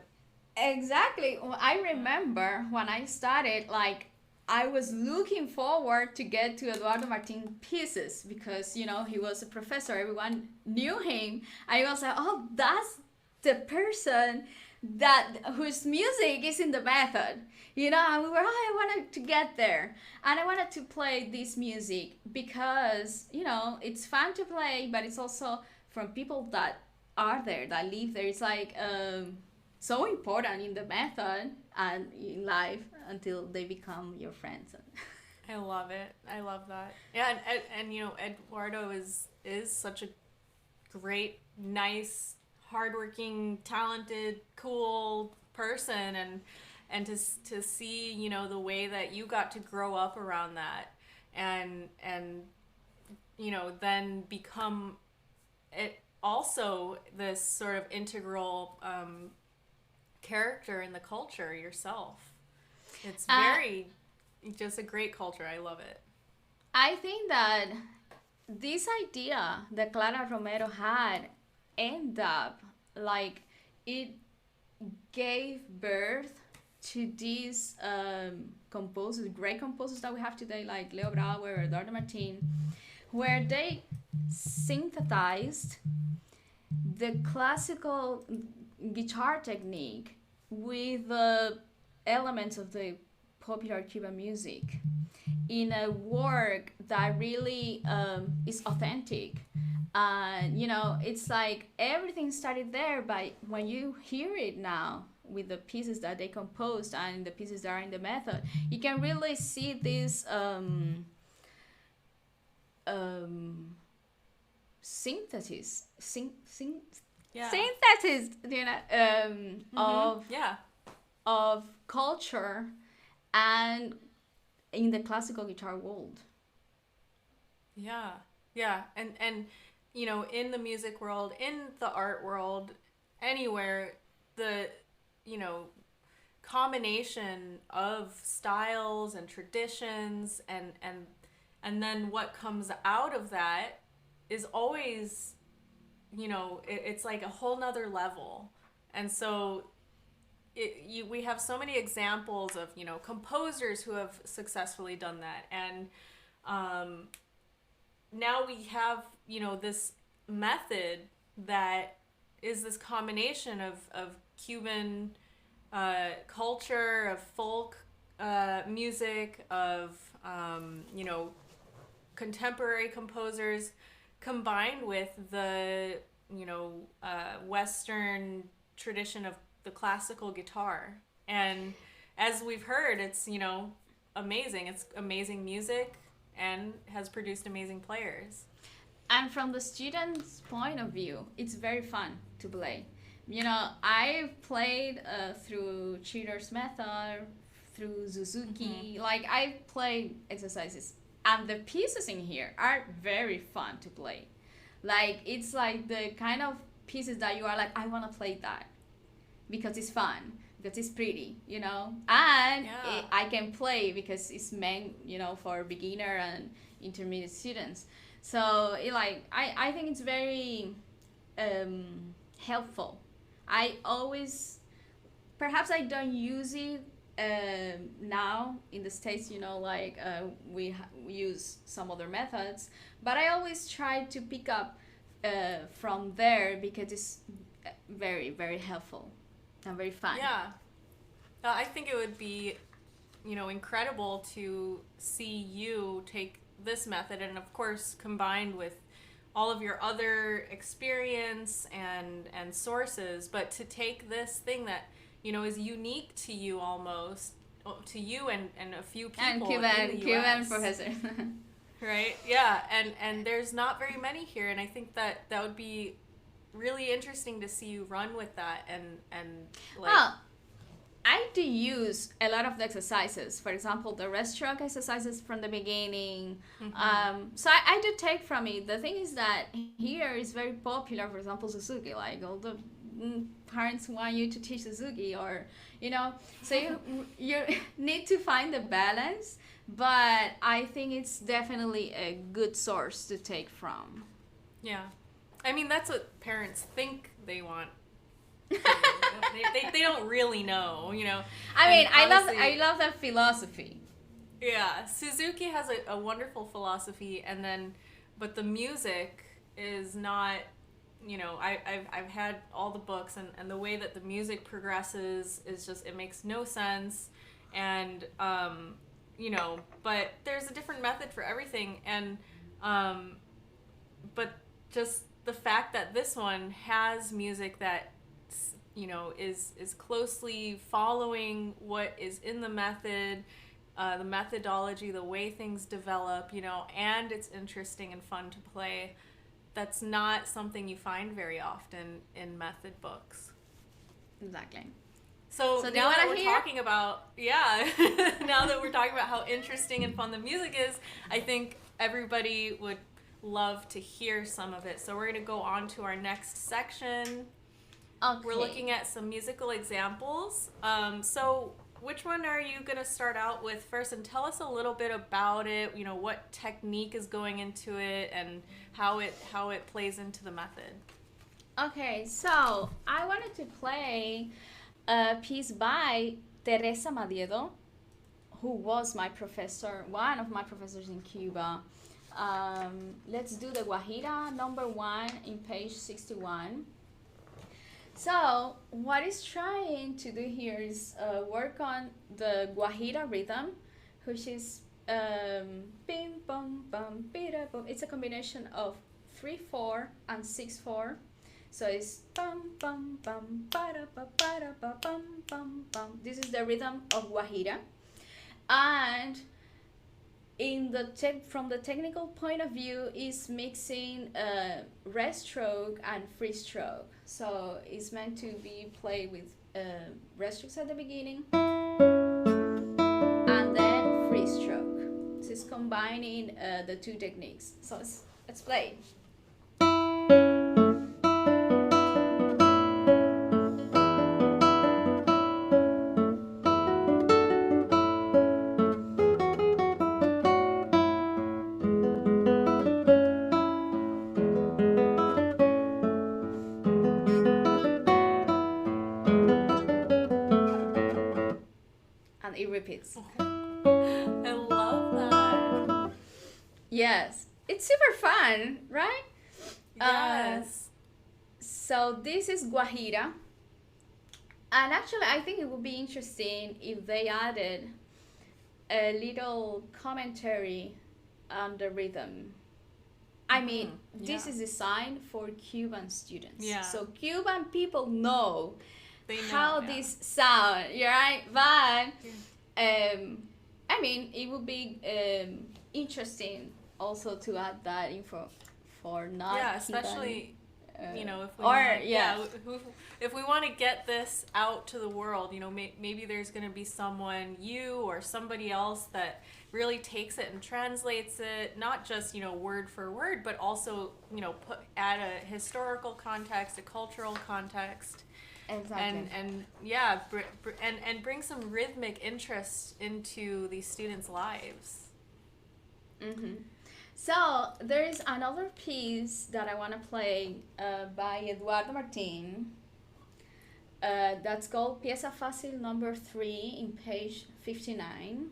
exactly. Well, I yeah. remember when I started, like, I was looking forward to get to Eduardo Martin pieces because, he was a professor. Everyone knew him. I was like, oh, that's the person that whose music is in the method. And we were, oh, I wanted to get there. And I wanted to play this music because, it's fun to play, but it's also from people that are there, that live there. It's like, so important in the method and in life until they become your friends. I love it. I love that. Yeah, and you know, Eduardo is such a great, nice, hardworking, talented, cool person, and to see, you know, the way that you got to grow up around that, and you know, then become it also this sort of integral character in the culture yourself. It's Uh, very just a great culture. I love it. I think that this idea that Clara Romero had end up like it gave birth to these composers, great composers that we have today, like Leo Brauer or Eduardo Martin, where they synthesized the classical guitar technique with the elements of the popular Cuban music in a work that really is authentic. And you know, it's like everything started there. But when you hear it now with the pieces that they composed and the pieces that are in the method, you can really see this um, synthesis, Yeah. synthesis, you know, Mhm. Yeah. of culture and in the classical guitar world. Yeah. Yeah. And you know, in the music world, in the art world, anywhere, the you know, combination of styles and traditions and then what comes out of that is always, you know, it's like a whole nother level. And so we have so many examples of, you know, composers who have successfully done that. And um, now we have, you know, this method that is this combination of Cuban culture, of folk music, of, you know, contemporary composers combined with the, you know, Western tradition of the classical guitar. And as we've heard, it's, you know, amazing. It's amazing music and has produced amazing players. And from the student's point of view, it's very fun to play. You know, I've played through Cheater's Method, through Mm-hmm. Suzuki. Like, I've played exercises. And the pieces in here are very fun to play. Like, it's like the kind of pieces that you are like, I want to play that because it's fun, because it's pretty, you know? And Yeah. I can play because it's meant, you know, for beginner and intermediate students. So I think it's very helpful. I always, perhaps I don't use it now in the States, you know, like we use some other methods, but I always try to pick up from there because it's very, very helpful and very fun. Yeah. I think it would be, you know, incredible to see you take this method and, of course, combined with all of your other experience and sources, but to take this thing that, you know, is unique to you almost, to you and a few And people in the Cuban US. professor. Right? Yeah, and there's not very many here, and I think that that would be really interesting to see you run with that and like. Well, I do use a lot of the exercises. For example, the rest stroke exercises from the beginning. Mhm. So I do take from it. The thing is that here is very popular. For example, Suzuki. Like all the parents want you to teach Suzuki, or you know. So you need to find the balance. But I think it's definitely a good source to take from. Yeah. I mean, that's what parents think they want. They don't really know, you know. I And mean, I honestly, love that philosophy. yeah, Suzuki has a wonderful philosophy, and then, but the music is not, you know, I've had all the books, and the way that the music progresses is just, it makes no sense. And, you know, but there's a different method for everything. And, um, but just the fact that this one has music that, you know, is closely following what is in the method, the methodology, the way things develop, and it's interesting and fun to play. That's not something you find very often in method books. Exactly. So do you now that wanna we're hear? talking about, now that we're talking about how interesting and fun the music is, I think everybody would love to hear some of it. So we're going to go on to our next section. Okay. We're looking at some musical examples. So which one are you going to start out with first, and tell us a little bit about it, what technique is going into it and how it plays into the method. Okay, so I wanted to play a piece by Teresa Madiedo, who was my professor, one of my professors in Cuba. Let's do the Guajira number 1 in page 61. So what it's trying to do here is work on the Guajira rhythm, which is bim bum bum bida bum. It's a combination of 3/4 and 6/4. So it's bum bum bum bada ba bada ba bum bum bum. This is the rhythm of Guajira, and from the technical point of view, is mixing rest stroke and free stroke. So it's meant to be played with rest strokes at the beginning and then free stroke. So it's combining the two techniques. So let's play. And it repeats. I love that. Yes, it's super fun, right? Yes. So this is Guajira. And actually, I think it would be interesting if they added a little commentary on the rhythm. I mean, this is designed for Cuban students. Yeah. So Cuban people know, They know how this sound, right? But I mean, it would be interesting also to add that info for not especially Cuban, if we want to get this out to the world, maybe there's going to be someone, you or somebody else, that really takes it and translates it, not just word for word, but also add a historical context, a cultural context. Exactly. And bring some rhythmic interest into these students' lives. Mm-hmm. So there is another piece that I want to play by Eduardo Martin. That's called Pieza Fácil number 3 in page 59.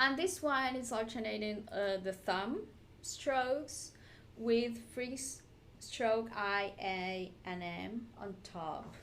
And this one is alternating the thumb strokes with free stroke I, A, and M on top.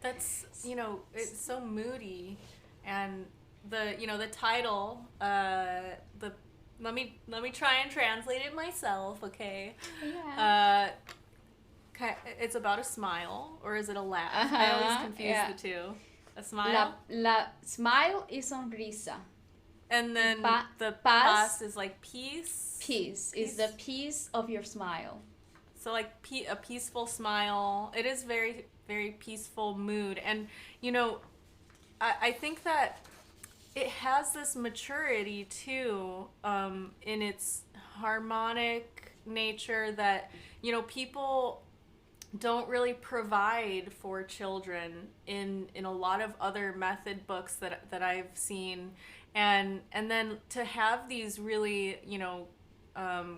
That's it's so moody, and the title, let me try and translate it myself, okay? Yeah. It's about a smile, or is it a laugh? I always confuse the two. A smile. La smile is sonrisa. And then the paz is like peace. Peace is the peace of your smile. So like a peaceful smile. It is very, very peaceful mood. And I think that it has this maturity too, in its harmonic nature that, people don't really provide for children in a lot of other method books that I've seen, and then to have these really,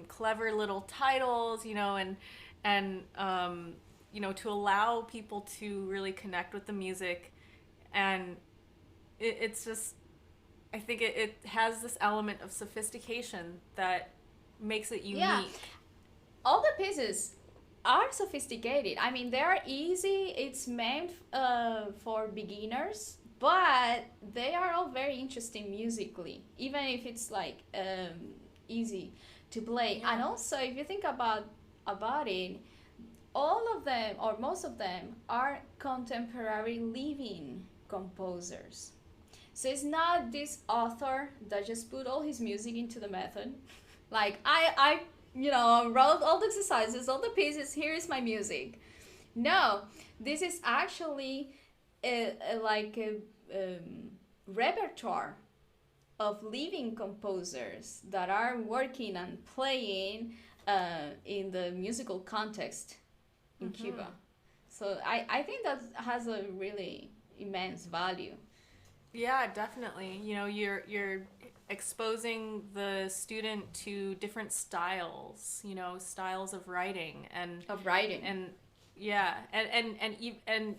clever little titles, and to allow people to really connect with the music, and it's just, I think it has this element of sophistication that makes it Yeah, unique. all the pieces are sophisticated. I mean, they're easy. It's meant for beginners, but they are all very interesting musically, even if it's like easy to play. And Yeah. also, if you think about it, all of them or most of them are contemporary living composers. So it's not this author that just put all his music into the method. Like wrote all the exercises, all the pieces. Here is my music. No, this is actually a repertoire of living composers that are working and playing in the musical context in Cuba. Hmm. So I think that has a really immense value. Yeah, definitely. You're exposing the student to different styles, styles of writing, Of writing. and yeah, and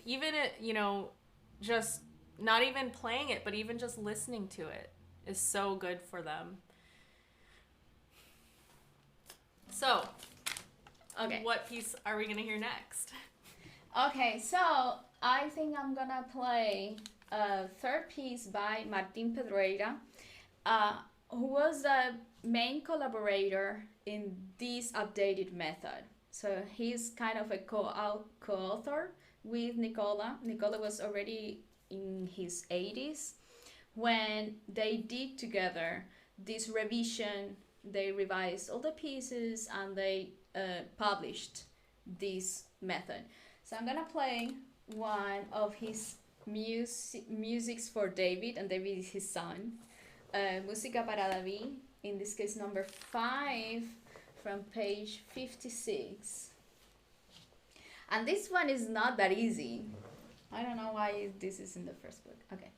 even it, just not even playing it, but even just listening to it is so good for them. So, Okay. what piece are we gonna hear next? Okay, so I think I'm gonna play a third piece by Martin Pedreira, uh, who was the main collaborator in this updated method. So he's kind of a co-author with Nicola. Nicola was already in his 80s when they did together this revision. They revised all the pieces and they published this method. So I'm gonna play one of his musics for David, and David is his son. Música para David, in this case number 5 from page 56. And this one is not that easy. I don't know why this is in the first book. Okay.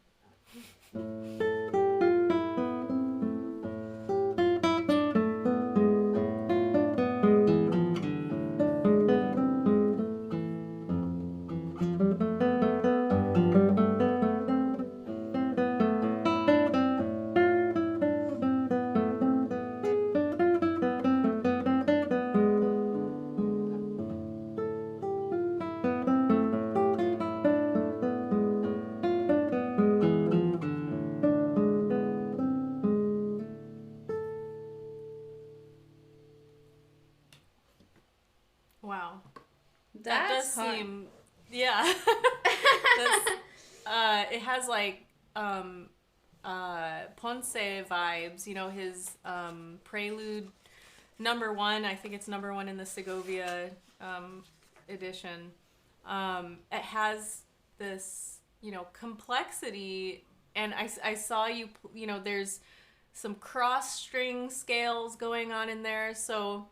Wow, that does That's hard. seem, yeah. That's it has like Ponce vibes, his prelude number one. I think it's number one in the Segovia edition. It has this, complexity, and I saw there's some cross string scales going on in there. So,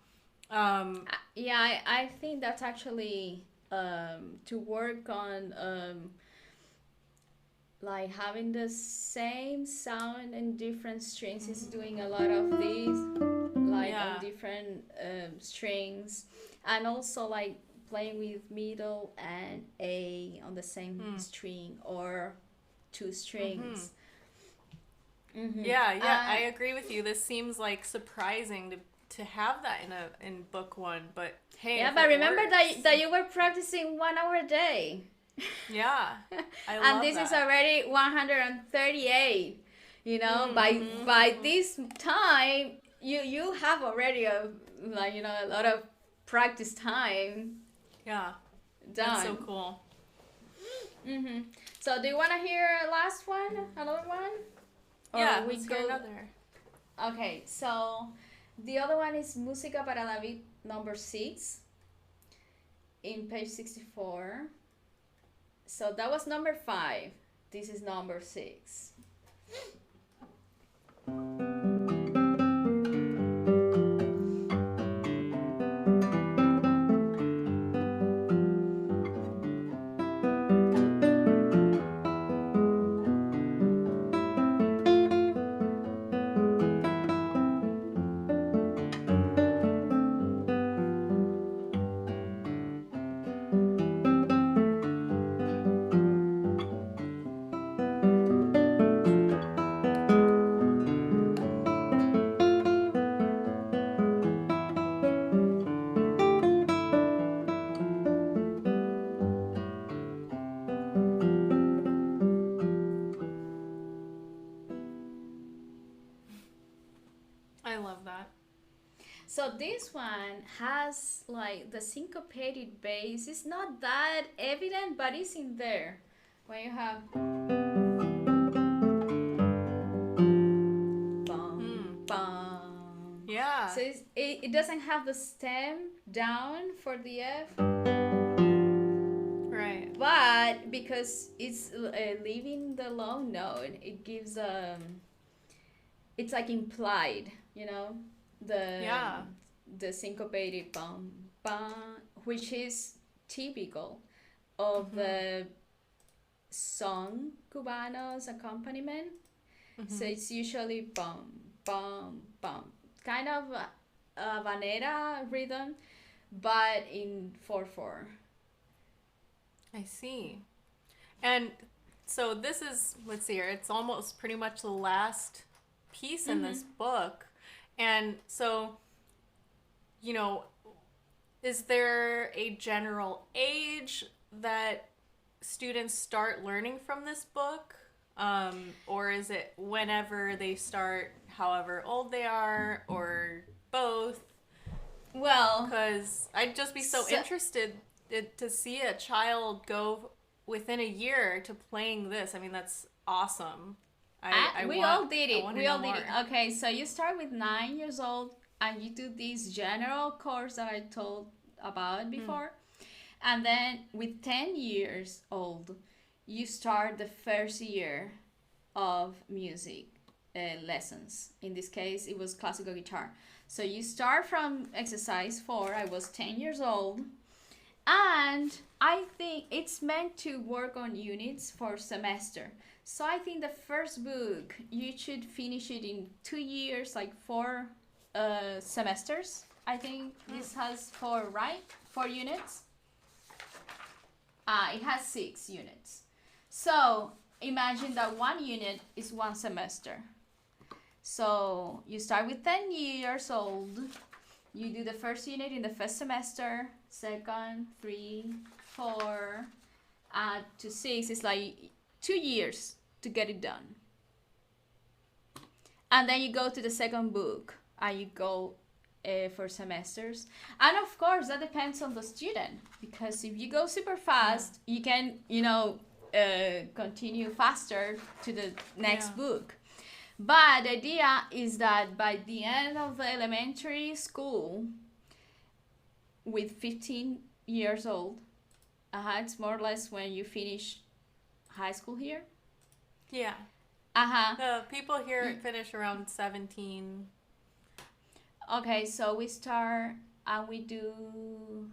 Yeah, I think that's actually to work on like having the same sound and different strings. Is doing a lot of these like on yeah. different strings, and also like playing with middle and A on the same Hmm. string or two Mm-hmm. strings. Mm-hmm. Yeah, yeah, I agree with you. This seems like surprising to have that in book one, but hey, Yeah, if but it remember works. that you were practicing 1 hour a day. Yeah, I And love this is that. already 138. By Mm-hmm. this time, you have already a lot of practice time Yeah, that's so done. cool. Mm-hmm. So do you want to hear a last one, another one, Yeah, or we let's hear go? another. Okay, so the other one is Música para David number 6 in page 64. So that was number 5. This is number 6. I love that. So this one has like the syncopated bass. It's not that evident, but it's in there. When you have Hmm. bum bum, Yeah. so it doesn't have the stem down for the F, Right. but because it's leaving the long note, it gives it's like implied, you know, the Yeah. the syncopated bum bum, which is typical of Mhm. the son cubano's accompaniment. So Mhm. it's usually bum bum bum, kind of a vanera rhythm, but in 4/4. I see. And so this is, let's see here, it's almost pretty much the last piece in Mm-hmm. this book. And so, you know, is there a general age that students start learning from this book? Or is it whenever they start, however old they are, or both? Well, Because I'd just be so so interested to see a child go within a year to playing this. I mean, that's awesome. I we want all did I it. want to We know all did it. more. Okay, so you start with 9 years old and you do this general course that I told about Hmm. before. And then with 10 years old, you start the first year of music lessons. In this case, it was classical guitar. So you start from exercise 4. I was 10 years old. And I think it's meant to work on units for semester. So I think the first book, you should finish it in 2 years, like 4 semesters. I think this has 4, right? 4 units. It has 6 units. So imagine that 1 unit is 1 semester. So you start with 10 years old. You do the first unit in the first semester, second, 3, 4, to 6. It's like 2 years to get it done. And then you go to the second book and you go for semesters. And of course, that depends on the student, because if you go super Yeah. fast, you can, continue faster to the next Yeah. book. But the idea is that by the end of the elementary school, with 15 years old, it's more or less when you finish high school here. Yeah. Uh-huh. The people here finish around 17. Okay, so we start and we do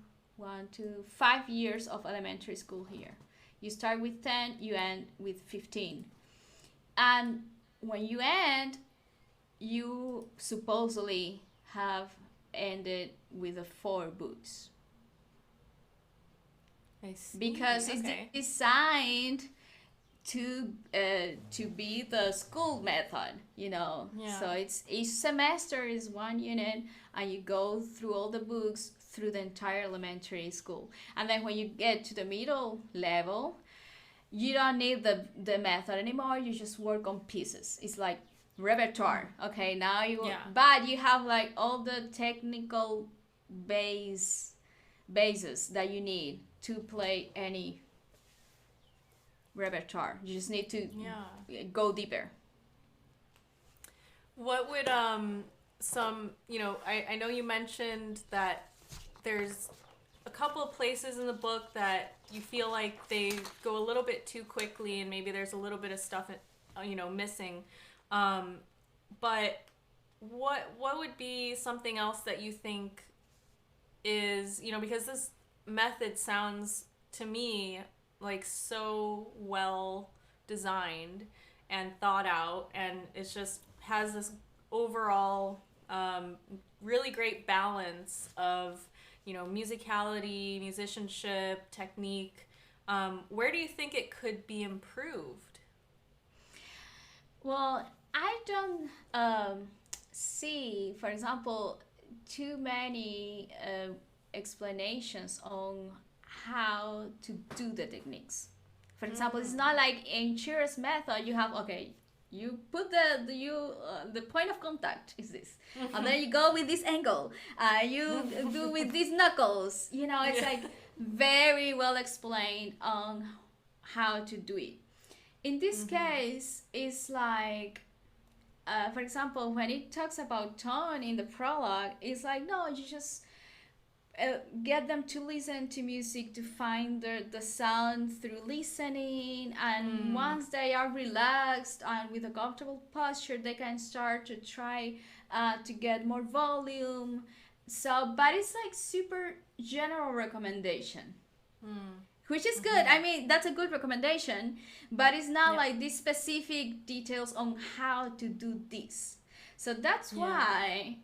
5 years of elementary school here. You start with 10, you end with 15. And when you end, you supposedly have ended with the 4 books. I see. Because it's Okay. designed to be the school method, Yeah. so it's each semester is 1 unit and you go through all the books through the entire elementary school, and then when you get to the middle level, you don't need the method anymore. You just work on pieces. It's like repertoire. Okay, now Yeah. but you have like all the technical bases that you need to play any repertoire. You just need to Yeah. go deeper. What would some, I know you mentioned that there's a couple of places in the book that you feel like they go a little bit too quickly and maybe there's a little bit of stuff missing. But what would be something else that you think is, because this method sounds to me like so well designed and thought out, and it just has this overall really great balance of musicality, musicianship, technique. Where do you think it could be improved? Well, I don't see, for example, too many explanations on how to do the techniques. For example, it's not like in Chira's method you have, okay, you put the point of contact is this, and then you go with this angle, you do with these knuckles, it's Yeah. like very well explained on how to do it. In this case, it's like, for example, when it talks about tone in the prologue, it's like, no, you just get them to listen to music, to find the sound through listening, and once they are relaxed and with a comfortable posture, they can start to try to get more volume. So, but it's like super general recommendation, which is good. I mean, that's a good recommendation, but it's not Yeah. like these specific details on how to do this. So that's Yeah. why,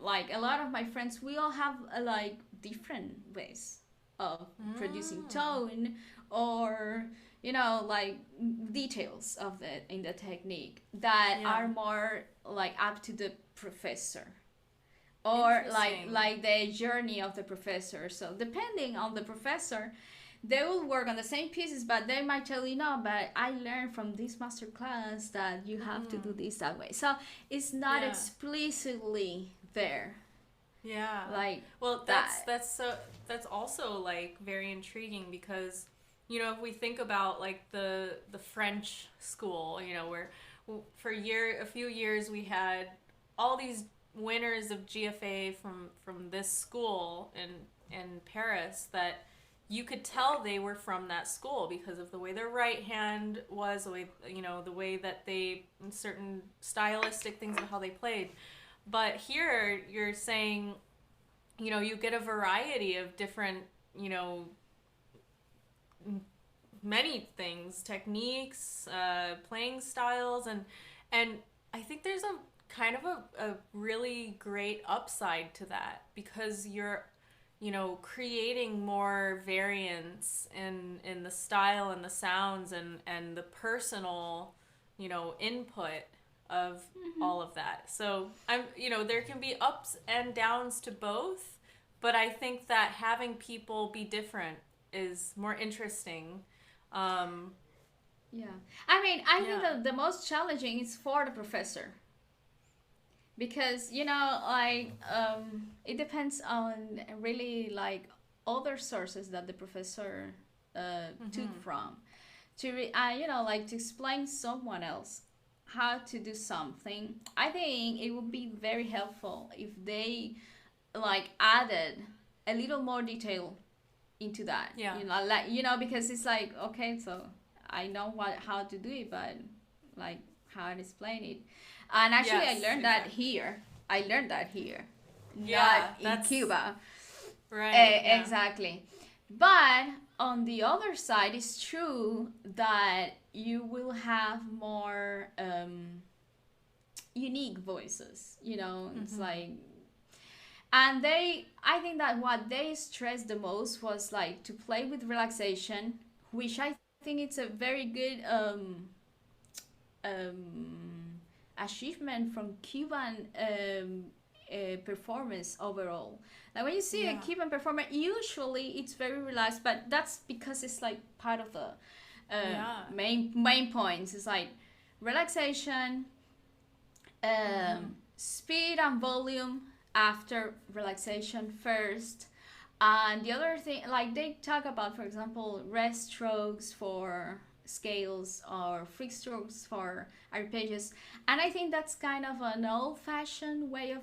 like a lot of my friends, we all have like different ways of producing tone, or like details of the in the technique that Yeah. are more like up to the professor, or Interesting. like the journey of the professor. So depending on the professor, they will work on the same pieces, but they might tell you, no, but I learned from this master class that you have to do this that way. So it's not Yeah. explicitly there Yeah. like Well, that. that's also like very intriguing because if we think about like the French school, where for a few years we had all these winners of GFA from this school in Paris that you could tell they were from that school because of the way their right hand was, the way that they certain stylistic things of how they played. But here you're saying, you get a variety of different, you know, many things, techniques, playing styles, and I think there's a kind of a really great upside to that because you're creating more variance in the style and the sounds and the personal input of all of that. So there can be ups and downs to both, but I think that having people be different is more interesting. um Yeah, I mean, I think yeah. that the most challenging is for the professor, because like it depends on really like other sources that the professor took from to like to explain someone else how to do something. I think it would be very helpful if they like added a little more detail into that, Yeah. like because it's like, okay, so I know how to do it, but like how to explain it. And actually I Yes, learned that exactly. here. I learned that here, not Yeah, in that's Cuba. right. Yeah. Exactly. But on the other side, it's true that you will have more unique voices. It's like, and I think that what they stressed the most was like to play with relaxation, which I think it's a very good um, achievement from Cuban performance overall. Like when you see a Yeah. Cuban performer, usually it's very relaxed, but that's because it's like part of the Yeah. main points. It's like relaxation, speed and volume after relaxation first. And the other thing, like they talk about, for example, rest strokes for scales or free strokes for arpeggios. And I think that's kind of an old fashioned way of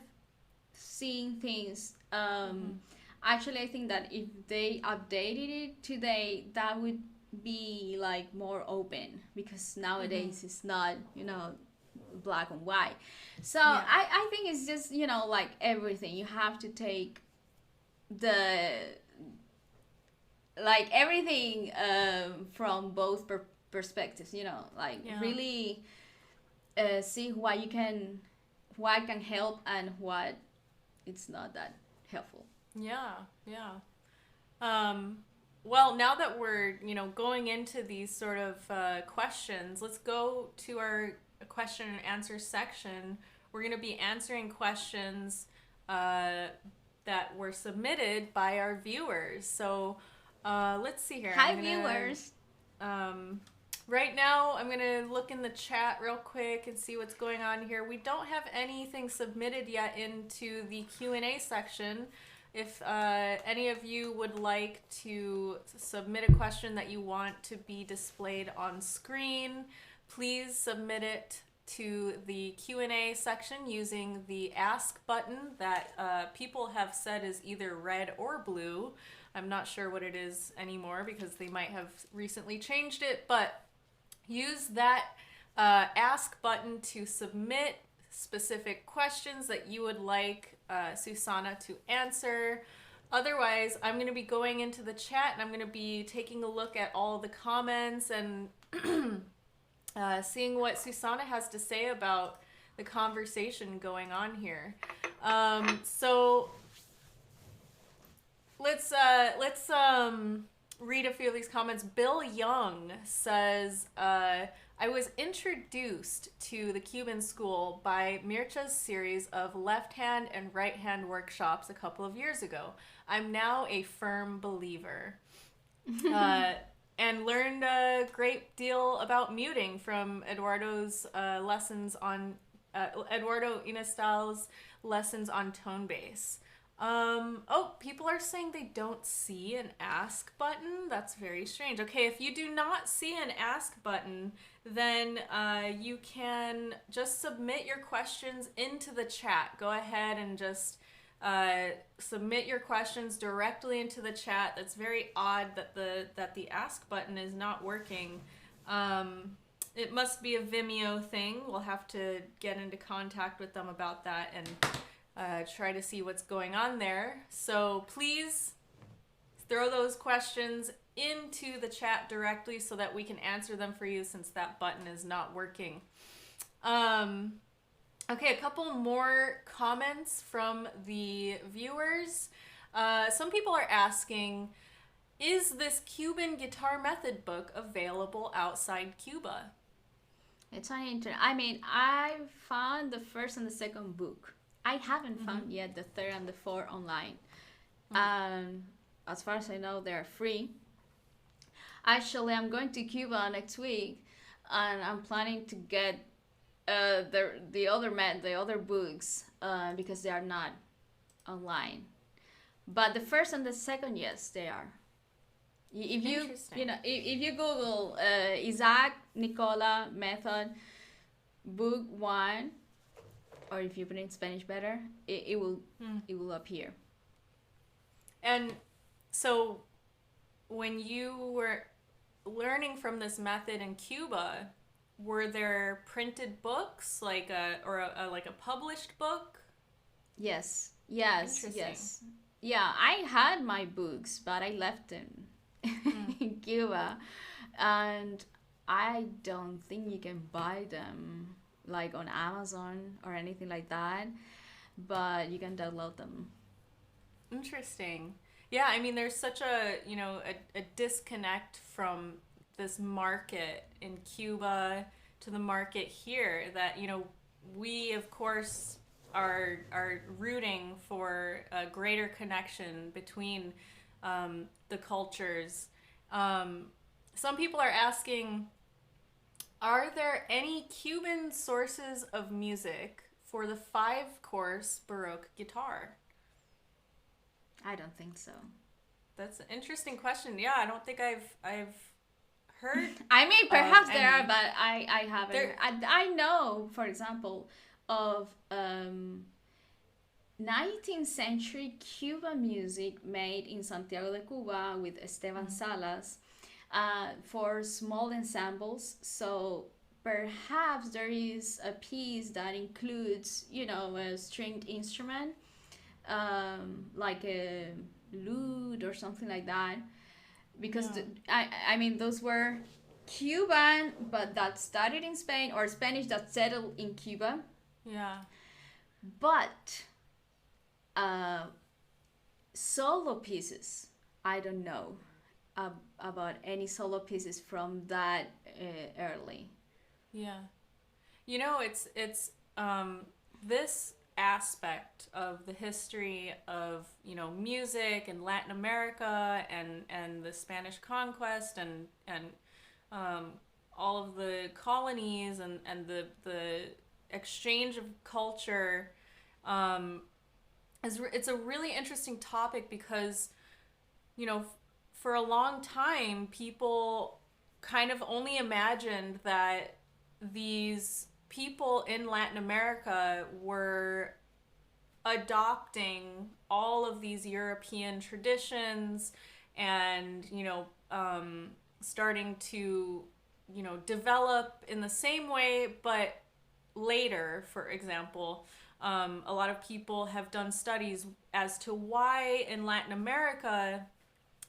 seeing things. Actually, I think that if they updated it today, that would be like more open, because nowadays it's not, black and white. So Yeah. I think it's just, like everything. You have to take the like everything from both perspectives, like Yeah. really see what can help and what it's not that helpful. Yeah. Yeah. Well, now that we're going into these sort of questions, let's go to our question and answer section. We're going to be answering questions that were submitted by our viewers. So let's see here. Hi, viewers. Um, Right now, I'm going to look in the chat real quick and see what's going on here. We don't have anything submitted yet into the Q&A section. If any of you would like to submit a question that you want to be displayed on screen, please submit it to the Q&A section using the Ask button that people have said is either red or blue. I'm not sure what it is anymore because they might have recently changed it, but use that Ask button to submit specific questions that you would like Susana to answer. Otherwise, I'm going to be going into the chat and I'm going to be taking a look at all the comments and seeing what Susana has to say about the conversation going on here. So let's read a few of these comments. Bill Young says, I was introduced to the Cuban school by Mircha's series of left-hand and right-hand workshops a couple of years ago. I'm now a firm believer. And learned a great deal about muting from Eduardo's lessons on Eduardo Inestal's lessons on tone bass. Oh, people are saying they don't see an ask button. That's very strange. Okay, if you do not see an ask button, then you can just submit your questions into the chat. Go ahead and just submit your questions directly into the chat. That's very odd that the ask button is not working. It must be a Vimeo thing. We'll have to get into contact with them about that and try to see what's going on there. So please throw those questions into the chat directly so that we can answer them for you since that button is not working. Okay, a couple more comments from the viewers. Some people are asking, is this Cuban guitar method book available outside Cuba? It's on internet. I mean, I found the first and the second book. I haven't found yet the third and the fourth online. As far as I know, they're free. Actually, I'm going to Cuba next week, and I'm planning to get the other books because they are not online. But the first and the second, yes, they are. If you Google Isaac Nicola method book 1, or if you put it in Spanish better, it will appear. And so when you were learning from this method in Cuba, were there printed books like a published book? Yes. Yeah, I had my books, but I left them in Cuba, and I don't think you can buy them like on Amazon or anything like that, but you can download them. Interesting. Yeah, I mean, there's such a disconnect from this market in Cuba to the market here that, we of course are rooting for a greater connection between the cultures. Some people are asking, are there any Cuban sources of music for the 5-course Baroque guitar? I don't think so. That's an interesting question. Yeah, I don't think I've heard. I mean, perhaps there are, but I haven't. I know, for example, of 19th century Cuban music made in Santiago de Cuba with Esteban Salas for small ensembles. So perhaps there is a piece that includes, a stringed instrument, like a lute or something like that. Because I mean, those were Cuban, but that started in Spain, or Spanish that settled in Cuba. Yeah. But solo pieces, I don't know about any solo pieces from that early. Yeah. It's this aspect of the history of, music in Latin America and the Spanish conquest and all of the colonies and the exchange of culture, um, it's a really interesting topic because, you know, for a long time, people kind of only imagined that these people in Latin America were adopting all of these European traditions and, starting to, develop in the same way, but later, for example. A lot of people have done studies as to why in Latin America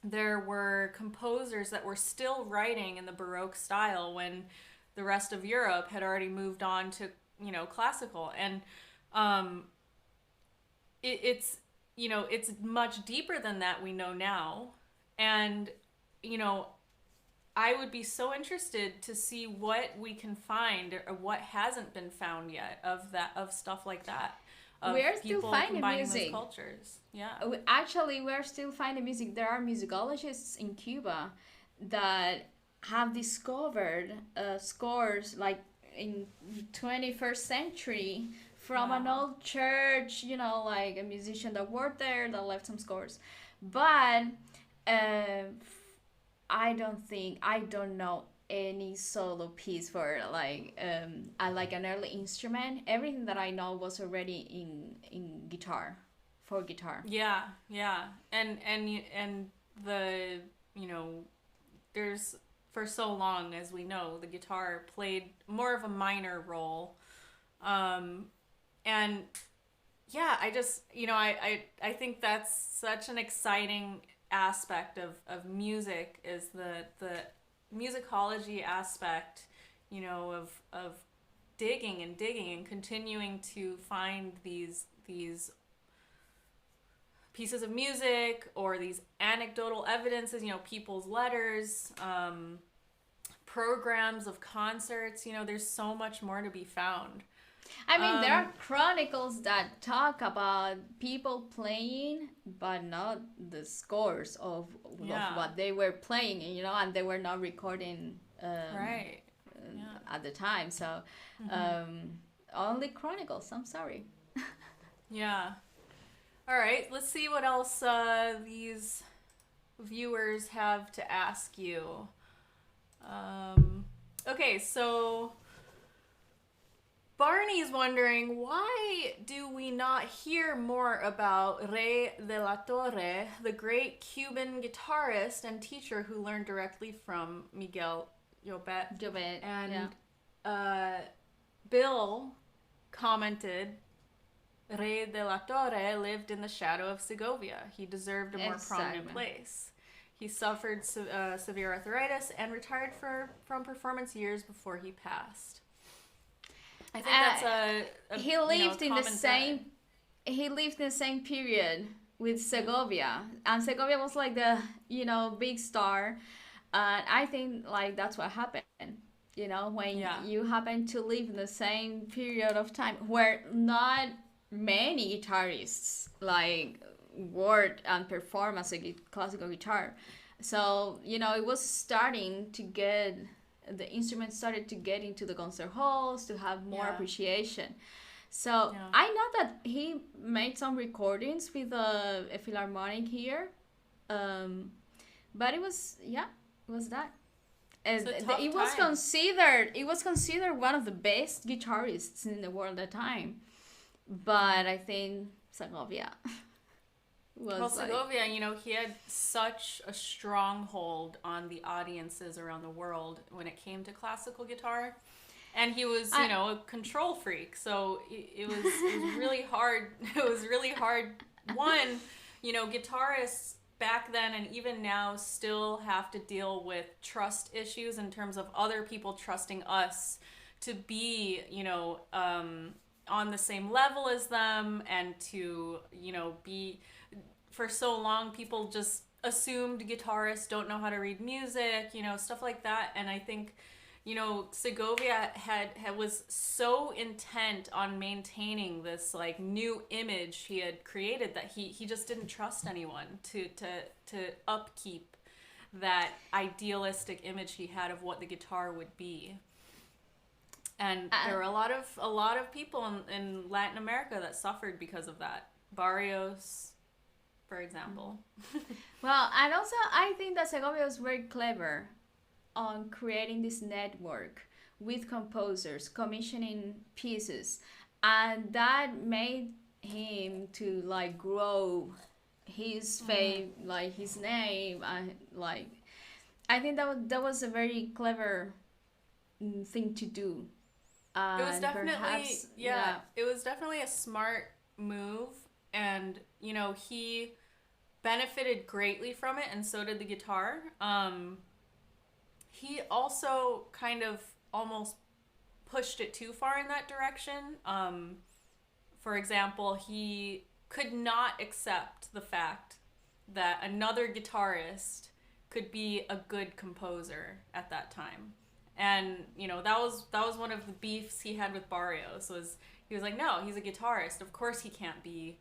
there were composers that were still writing in the Baroque style when the rest of Europe had already moved on to, classical. And um, it's much deeper than that, we know now. And, you know, I would be so interested to see what we can find or what hasn't been found yet of stuff like that, of We're still people finding combining those music. cultures. Yeah. Actually, we're still finding music. There are musicologists in Cuba that have discovered scores like in 21st century from an Wow. old church, like a musician that worked there that left some scores. But uh, I don't know any solo piece for like I like an early instrument. Everything that I know was already in guitar, for guitar. Yeah, yeah. And the, you know, there's for so long as we know, the guitar played more of a minor role. Um and yeah, I just, I think that's such an exciting aspect of music, is the musicology aspect, of digging and digging and continuing to find these pieces of music or these anecdotal evidences, people's letters, programs of concerts. There's so much more to be found. I mean, there Um, are chronicles that talk about people playing, but not the scores of yeah, what they were playing, and they were not recording right. Yeah. at the time. So, Hmm. um, only chronicles. I'm sorry. Yeah. All right, let's see what else these viewers have to ask you. Okay, so Barney's wondering, why do we not hear more about Rey de la Torre, the great Cuban guitarist and teacher who learned directly from Miguel Llobet? Jobet, yeah. And uh, Bill commented, Rey de la Torre lived in the shadow of Segovia. He deserved a more prominent Exactly. place. He suffered severe arthritis and retired from performance years before he passed. I think Uh, that's a he lived in the common thread. same he lived in the same period with Segovia, and Segovia was like the big star, and I think like that's what happened. When Yeah, you happen to live in the same period of time where not many guitarists like worked and perform as a classical guitar, so it was starting to get the instrument started to get into the concert halls to have more yeah, appreciation. So yeah. I know that he made some recordings with a philharmonic here, um, but it was that. It's And a tough time. it was considered one of the best guitarists in the world at the time. But I think Segovia Well, was like Segovia, he had such a stronghold on the audiences around the world when it came to classical guitar. And he was, I a control freak. So it was really hard. It was really hard. One, guitarists back then and even now still have to deal with trust issues in terms of other people trusting us to be, on the same level as them, and to, be, for so long people just assumed guitarists don't know how to read music, stuff like that. And I think, Segovia was so intent on maintaining this like new image he had created that he just didn't trust anyone to upkeep that idealistic image he had of what the guitar would be. And there were a lot of people in Latin America that suffered because of that. Barrios, for example. Well, and also I think that Segovia was very clever on creating this network with composers, commissioning pieces, and that made him to like grow his fame, like his name, and like I think that was a very clever thing to do. It was And definitely, perhaps, yeah, it was definitely a smart move, and he benefited greatly from it, and so did the guitar. He also kind of almost pushed it too far in that direction. For example, he could not accept the fact that another guitarist could be a good composer at that time. And that was one of the beefs he had with Barrios. Was he was like, no, he's a guitarist. Of course he can't be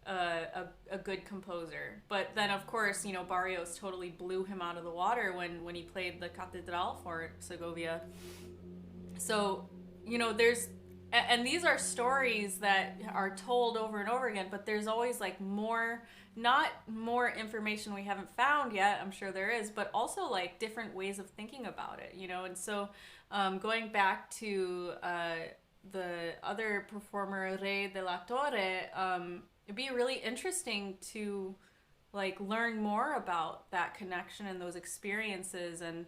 a good composer. But then of course Barrios totally blew him out of the water when he played the Catedral for Segovia. So there's and these are stories that are told over and over again, but there's always like not more information we haven't found yet. I'm sure there is, but also like different ways of thinking about it, and so going back to the other performer, Rey de la Torre, it'd be really interesting to like learn more about that connection and those experiences, and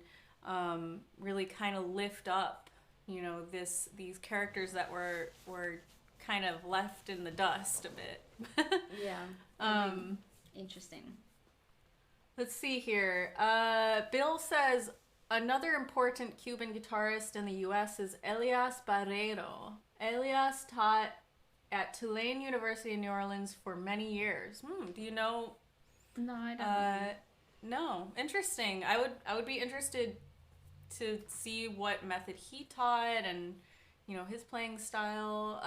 really kind of lift up these characters that were kind of left in the dust a bit. yeah, interesting. Let's see here. Bill says another important Cuban guitarist in the U.S. is Elias Barrero. Elias taught at Tulane University in New Orleans for many years. Do you know? No, I don't know. No, interesting. I would be interested to see what method he taught and his playing style.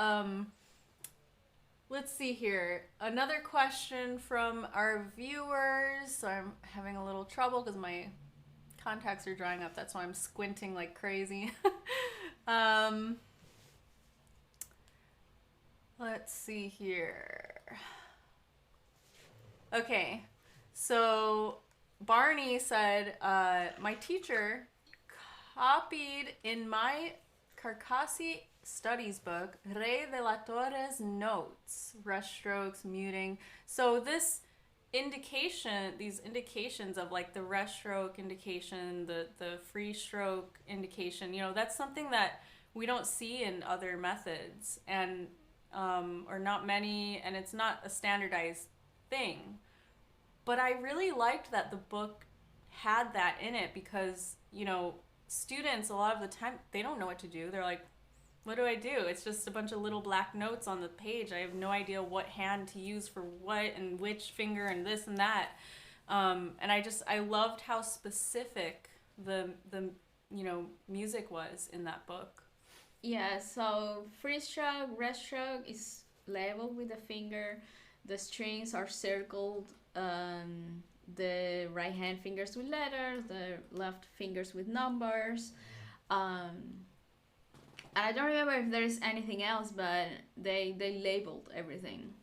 Let's see here. Another question from our viewers. So I'm having a little trouble because my contacts are drying up. That's why I'm squinting like crazy. Let's see here. Okay, so Barney said, my teacher copied in my Carcassi studies book Rey de la Torre's notes, rush strokes, muting. So these indications of like the rush stroke indication, the free stroke indication, that's something that we don't see in other methods, and or not many, and it's not a standardized thing. But I really liked that the book had that in it, because students a lot of the time, they don't know what to do. They're like, what do I do? It's just a bunch of little black notes on the page. I have no idea what hand to use for what and which finger and this and that. And I loved how specific the music was in that book. Yeah, so free stroke, rest stroke is level with the finger. The strings are circled. The right hand fingers with letters, the left fingers with numbers. And I don't remember if there's anything else, but they labeled everything.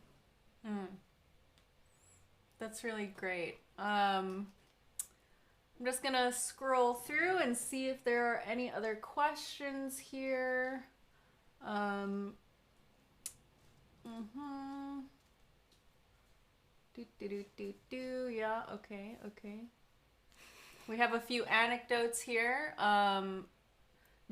That's really great. I'm just gonna scroll through and see if there are any other questions here. Yeah, okay. We have a few anecdotes here.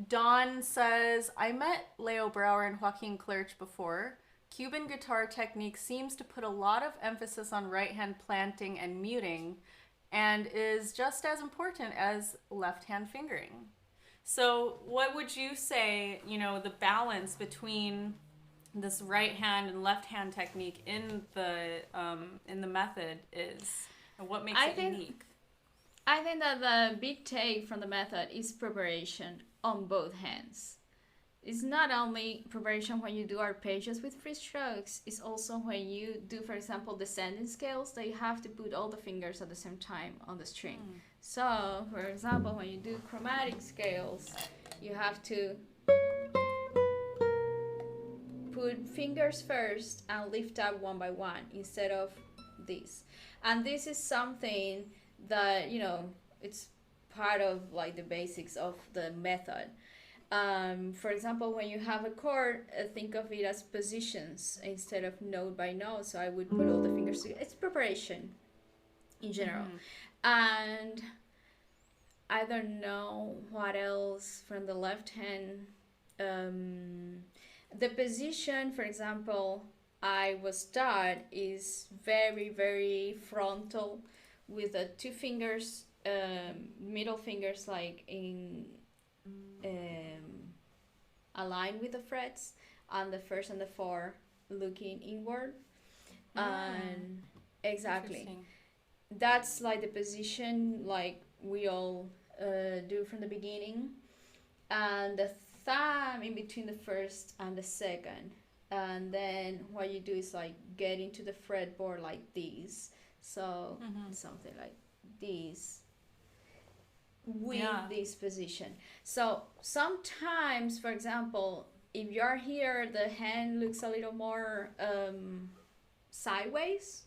Dawn says, I met Leo Brower and Joaquin Clerch before. Cuban guitar technique seems to put a lot of emphasis on right-hand planting and muting, and is just as important as left-hand fingering. So what would you say, the balance between this right hand and left hand technique in the method is, and what makes it unique? I think that the big take from the method is preparation on both hands. it's not only preparation when you do arpeggios with free strokes, it's also when you do, for example, descending scales, that you have to put all the fingers at the same time on the string. So, for example, when you do chromatic scales, you have to put fingers first and lift up one by one instead of this. And this is something that, it's part of like the basics of the method. For example, when you have a chord, think of it as positions instead of note by note. So I would put all the fingers together. It's preparation in general. And I don't know what else from the left hand. The position, for example, I was taught is very, very frontal, with the two fingers, middle fingers, like in aligned with the frets, and the first and the four looking inward. And exactly, that's like the position like we all do from the beginning, and the thumb in between the first and the second. And then what you do is like get into the fretboard like this, so something like this, with this position. So sometimes, for example, if you're here, the hand looks a little more sideways,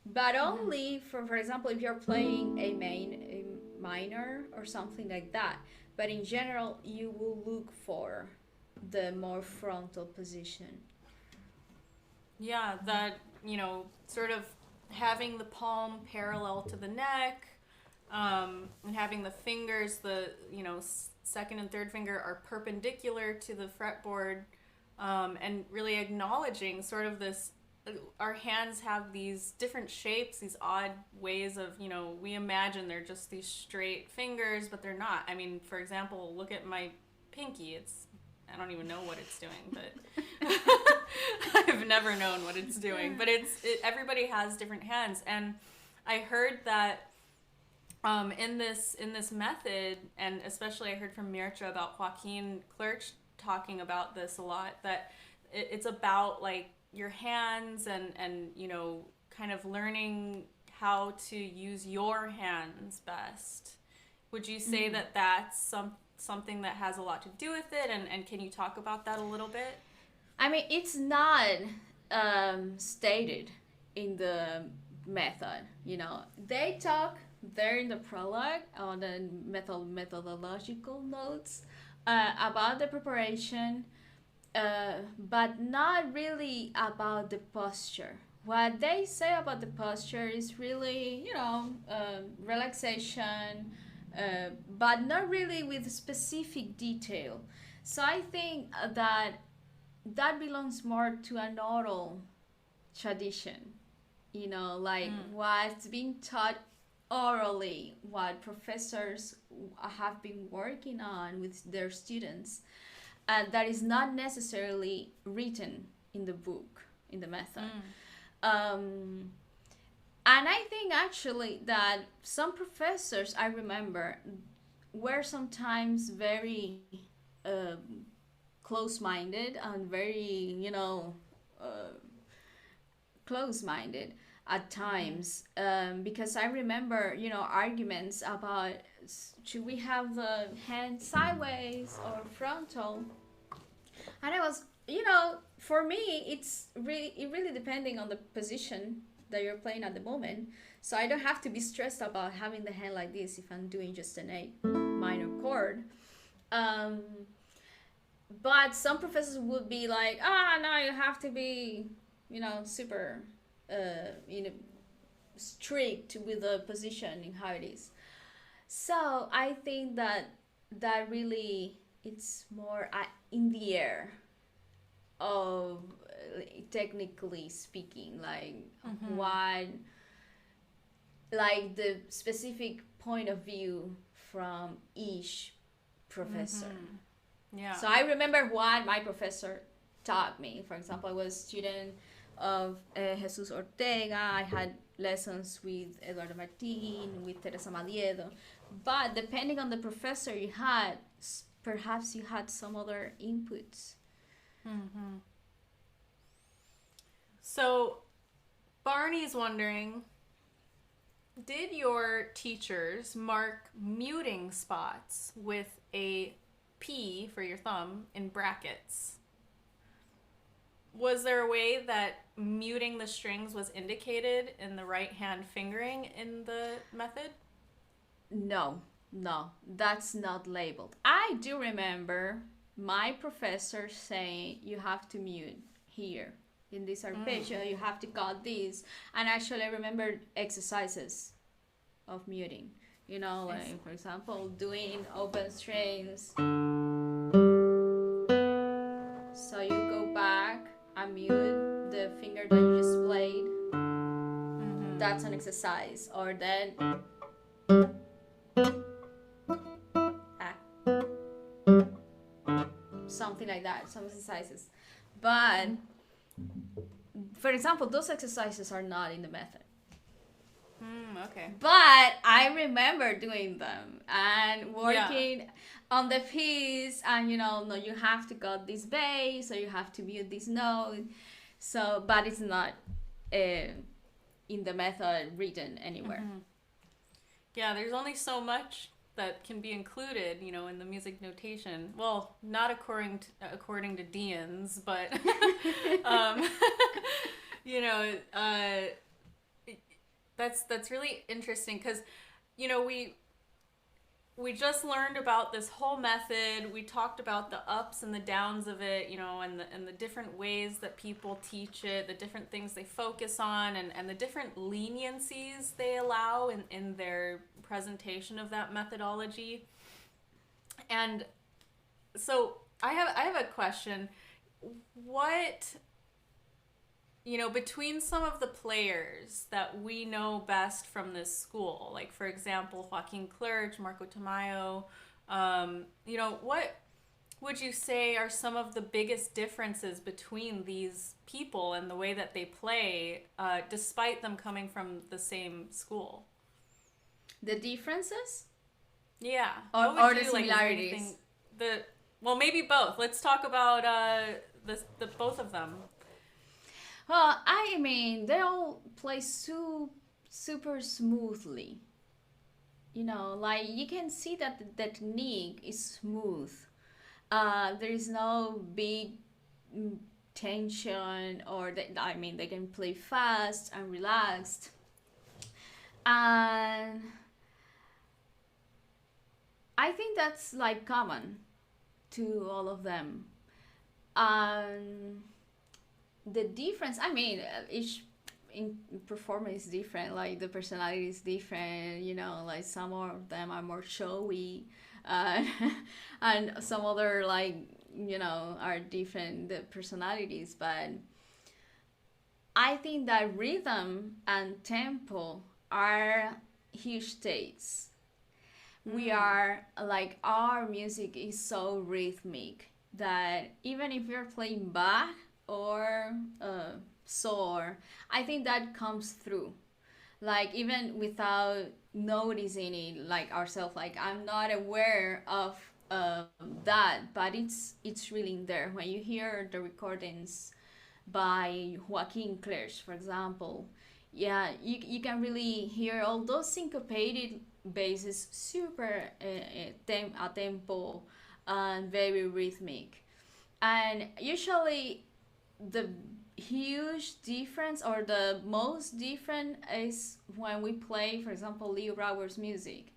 but only for example, if you're playing a minor or something like that. But in general, you will look for the more frontal position. Yeah, that, sort of having the palm parallel to the neck, and having the fingers, second and third finger are perpendicular to the fretboard, and really acknowledging sort of this, our hands have these different shapes, these odd ways of, we imagine they're just these straight fingers, but they're not. I mean, for example, look at my pinky. I don't even know what it's doing, but I've never known what it's doing. But everybody has different hands, and I heard that in this method, and especially I heard from Mircha about Joaquin Clerch talking about this a lot, that it's about like your hands and kind of learning how to use your hands best. Would you say that that's something that has a lot to do with it, and can you talk about that a little bit? I mean, it's not stated in the method. They talk there in the prologue on the methodological notes about the preparation, but not really about the posture. What they say about the posture is really, relaxation, but not really with specific detail. So I think that belongs more to an oral tradition, what's being taught orally, what professors have been working on with their students, that is not necessarily written in the book, in the method. And I think actually that some professors, I remember, were sometimes very close-minded and very, close-minded at times, because I remember, arguments about should we have the hand sideways or frontal, and I was, for me, it really depending on the position that you're playing at the moment. So I don't have to be stressed about having the hand like this if I'm doing just an A minor chord. But some professors would be like, no, you have to be, super, strict with the position and how it is. So I think that really, it's more in the air of, technically speaking, like what, like the specific point of view from each professor. Yeah. So I remember what my professor taught me. For example, I was a student of Jesus Ortega. I had lessons with Eduardo Martin, with Teresa Madiedo. But depending on the professor you had, perhaps you had some other inputs. Mm-hmm. So Barney's wondering, did your teachers mark muting spots with a P for your thumb in brackets? Was there a way that muting the strings was indicated in the right hand fingering in the method? No, no, that's not labeled. I do remember my professor saying you have to mute here in this arpeggio, you have to cut this. And actually, I remember exercises of muting. You know, like for example, doing open strings. So you go back and mute the finger that you just played. Mm-hmm. That's an exercise. Or then something like that, some exercises. But for example, those exercises are not in the method. Okay. But I remember doing them and working on the piece, and no, you have to cut this bass, or you have to mute this note. So, but it's not in the method written anywhere. Mm-hmm. Yeah, there's only so much that can be included, in the music notation. Well, not according to Dean's, but that's really interesting because, we just learned about this whole method. We talked about the ups and the downs of it, and the different ways that people teach it, the different things they focus on, and the different leniencies they allow in their presentation of that methodology. And so I have a question. What, between some of the players that we know best from this school, like for example, Joaquin Clerch, Marco Tamayo, what would you say are some of the biggest differences between these people and the way that they play, despite them coming from the same school? The differences? Yeah. Or the similarities? Well, maybe both. Let's talk about the both of them. Well, I mean, they all play super smoothly. Like you can see that the technique is smooth. There is no big tension, or they can play fast and relaxed. And I think that's like common to all of them. The difference, each performance is different, like the personality is different, like some of them are more showy, and some other are different, the personalities. But I think that rhythm and tempo are huge states. We are like, our music is so rhythmic that even if you're playing Bach or soar, I think that comes through, like even without noticing it, like ourselves, like I'm not aware of that, but it's really in there. When you hear the recordings by Joaquin Clerch, for example, you can really hear all those syncopated basses, super a tempo and very rhythmic. And usually the huge difference, or the most different, is when we play, for example, Leo Brauer's music,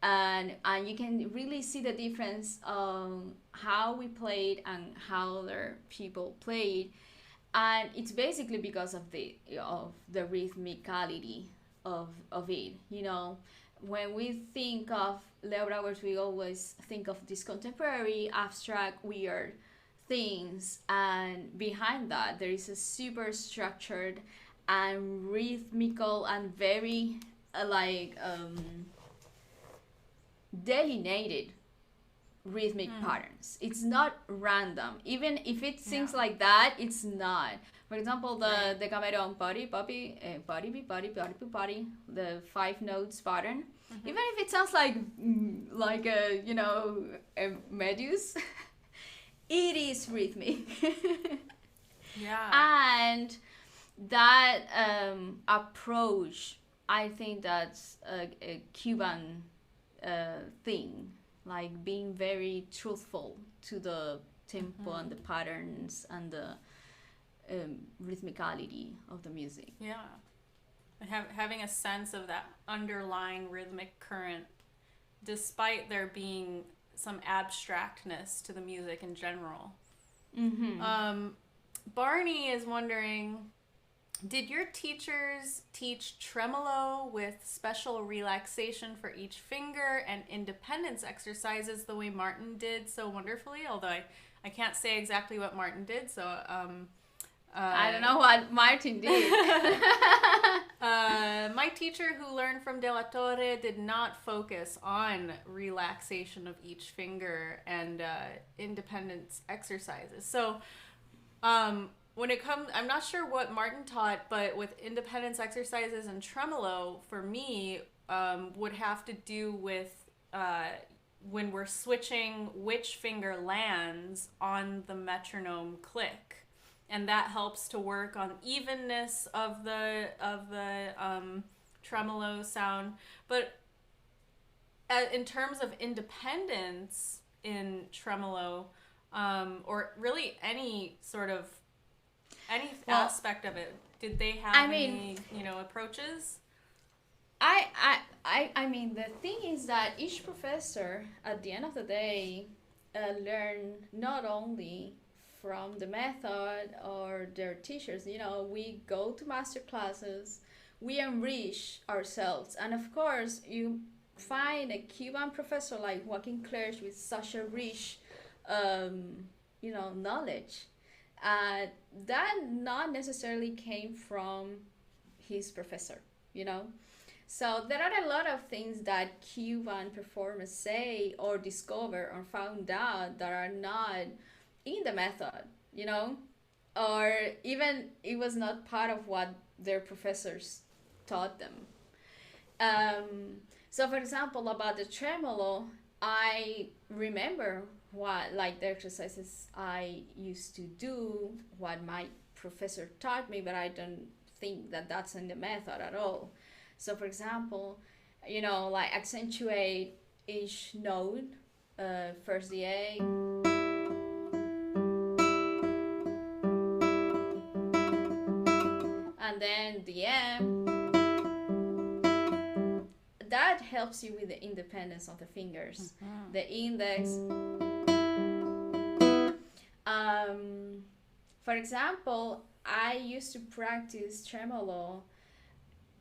and you can really see the difference on how we played and how other people played. And it's basically because of the rhythmicality of it. When we think of Leo Brauer's, we always think of this contemporary, abstract, weird things, and behind that there is a super structured and rhythmical and very delineated rhythmic patterns. It's not random, even if it seems like that, it's not. For example, the Cameron body, body, body, body, body, body, the 5 notes pattern. Even if it sounds like a, you know, a Medusa, it is rhythmic. Yeah. And that approach, I think that's a Cuban thing, like being very truthful to the tempo and the patterns and the rhythmicality of the music. Yeah. Having a sense of that underlying rhythmic current, despite there being some abstractness to the music in general. Barney is wondering, did your teachers teach tremolo with special relaxation for each finger and independence exercises the way Martin did so wonderfully? Although I can't say exactly what Martin did, so I don't know what Martin did. my teacher who learned from De La Torre did not focus on relaxation of each finger and independence exercises. So when it comes, I'm not sure what Martin taught, but with independence exercises and tremolo, for me, would have to do with when we're switching which finger lands on the metronome click. And that helps to work on evenness of the tremolo sound. But in terms of independence in tremolo, or really any sort of aspect of it, did they have any approaches? I mean, the thing is that each professor, at the end of the day, learn not only from the method or their teachers. You know, we go to master classes, we enrich ourselves, and of course you find a Cuban professor like Joaquin Clerch with such a rich knowledge that not necessarily came from his professor, you know. So there are a lot of things that Cuban performers say or discover or found out that are not in the method, you know, or even it was not part of what their professors taught them. So for example, about the tremolo, I remember what like the exercises I used to do, what my professor taught me, but I don't think that that's in the method at all. So for example, you know, like accentuate each note, first the A, and then the M. That helps you with the independence of the fingers. The index. For example, I used to practice tremolo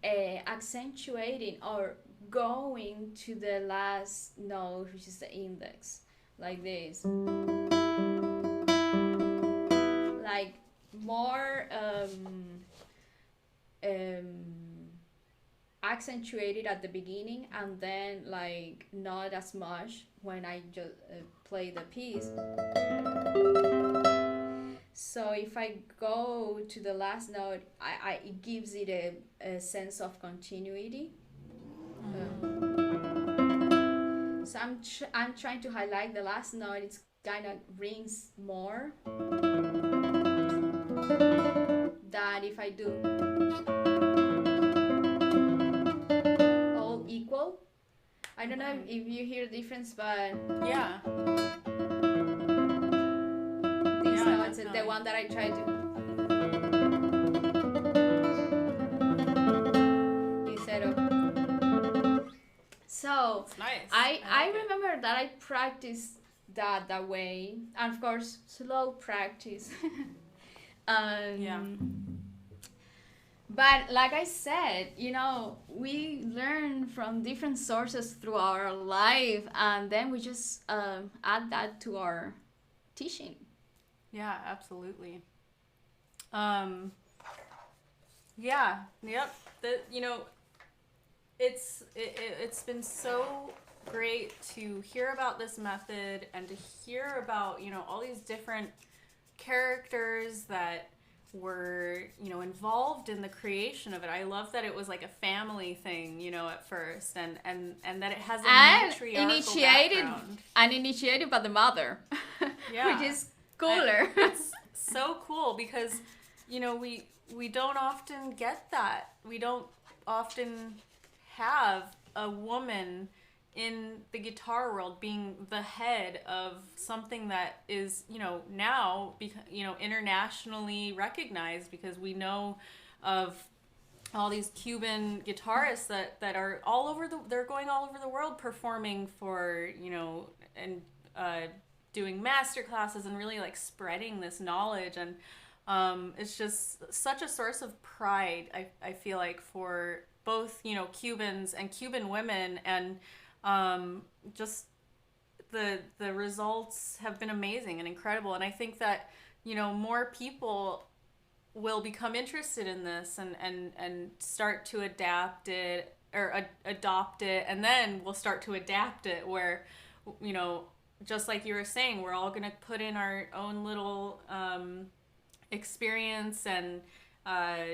accentuating or going to the last note, which is the index, like this. Like more accentuated at the beginning, and then like not as much when I just play the piece. So if I go to the last note, it gives it a sense of continuity. So I'm trying to highlight the last note. It's kind of rings more than if I do all equal. I don't know if you hear the difference, but yeah. These notes, the one that I try to instead of. So it's nice. I remember that I practiced that way, and of course slow practice. Yeah. But like I said, you know, we learn from different sources through our life, and then we just add that to our teaching. Yeah, absolutely. Yeah, yep. It's been so great to hear about this method and to hear about, all these different characters that were, involved in the creation of it. I love that it was like a family thing, at first, and that it has a matriarchal background. And initiated by the mother, Yeah. which is cooler. It's so cool because, we don't often get that. We don't often have a woman in the guitar world being the head of something that is, now, internationally recognized, because we know of all these Cuban guitarists that are they're going all over the world performing for, and doing master classes and really like spreading this knowledge. And it's just such a source of pride, I feel like, for both, Cubans and Cuban women. And just the results have been amazing and incredible. And I think that, more people will become interested in this and start to adapt it or adopt it, and then we'll start to adapt it where, just like you were saying, we're all going to put in our own little experience and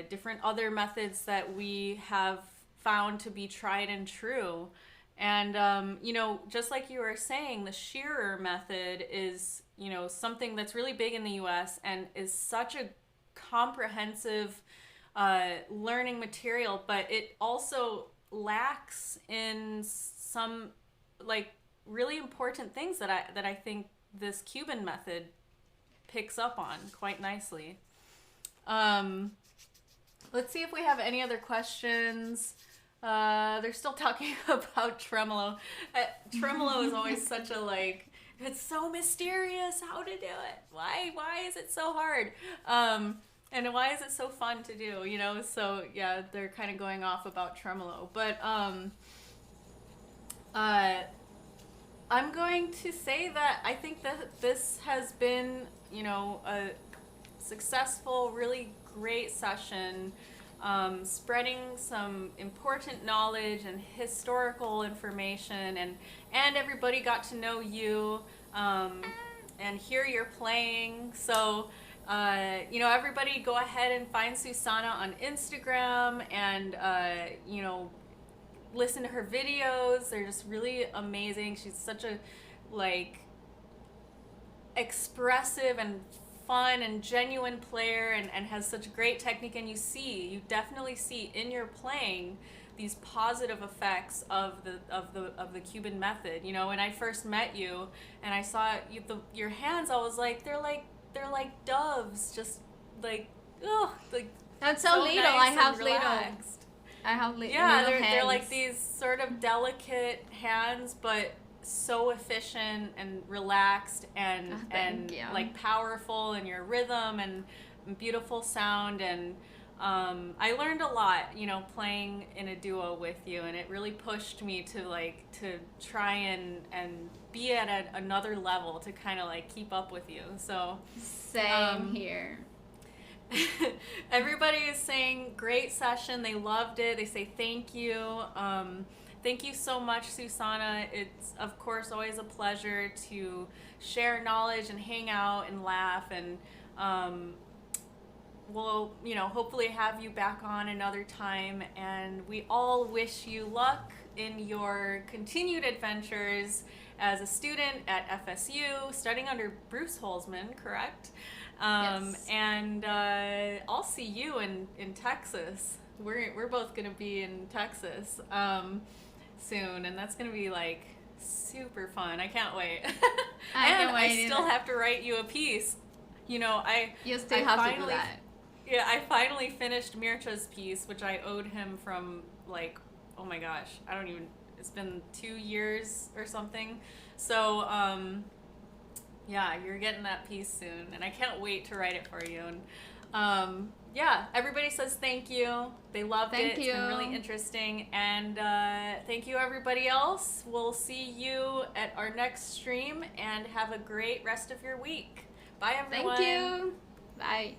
different other methods that we have found to be tried and true. And, just like you were saying, the Shearer method is, something that's really big in the US and is such a comprehensive learning material, but it also lacks in some like really important things that I think this Cuban method picks up on quite nicely. Let's see if we have any other questions. They're still talking about tremolo. Tremolo is always such a it's so mysterious how to do it. Why is it so hard? And why is it so fun to do? So yeah, they're kind of going off about tremolo. But I'm going to say that I think that this has been, a successful, really great session, spreading some important knowledge and historical information, and everybody got to know you and hear your playing. So, everybody go ahead and find Susana on Instagram and, listen to her videos. They're just really amazing. She's such a expressive and fun and genuine player, and has such great technique. And you definitely see in your playing these positive effects of the Cuban method. When I first met you and I saw your hands, I was like, they're like doves, just that's so little. Nice I have relaxed. Yeah, they're like these sort of delicate hands, but so efficient and relaxed and like powerful in your rhythm and beautiful sound. And I learned a lot, playing in a duo with you, and it really pushed me to try and be at another level to kind of keep up with you. So same here. Everybody is saying great session. They loved it. They say thank you. Thank you so much, Susana. It's of course always a pleasure to share knowledge and hang out and laugh, and we'll hopefully have you back on another time. And we all wish you luck in your continued adventures as a student at FSU, studying under Bruce Holzman, correct? Yes. And I'll see you in Texas. We're both gonna be in Texas soon, and that's gonna be super fun. I can't wait. I still have to write you a piece. You still have to do that. Yeah, I finally finished Mircha's piece, which I owed him from oh my gosh, it's been 2 years or something. So yeah, you're getting that piece soon, and I can't wait to write it for you. And yeah, everybody says thank you. They loved it. It's been really interesting. And thank you, everybody else. We'll see you at our next stream, and have a great rest of your week. Bye, everyone. Thank you. Bye.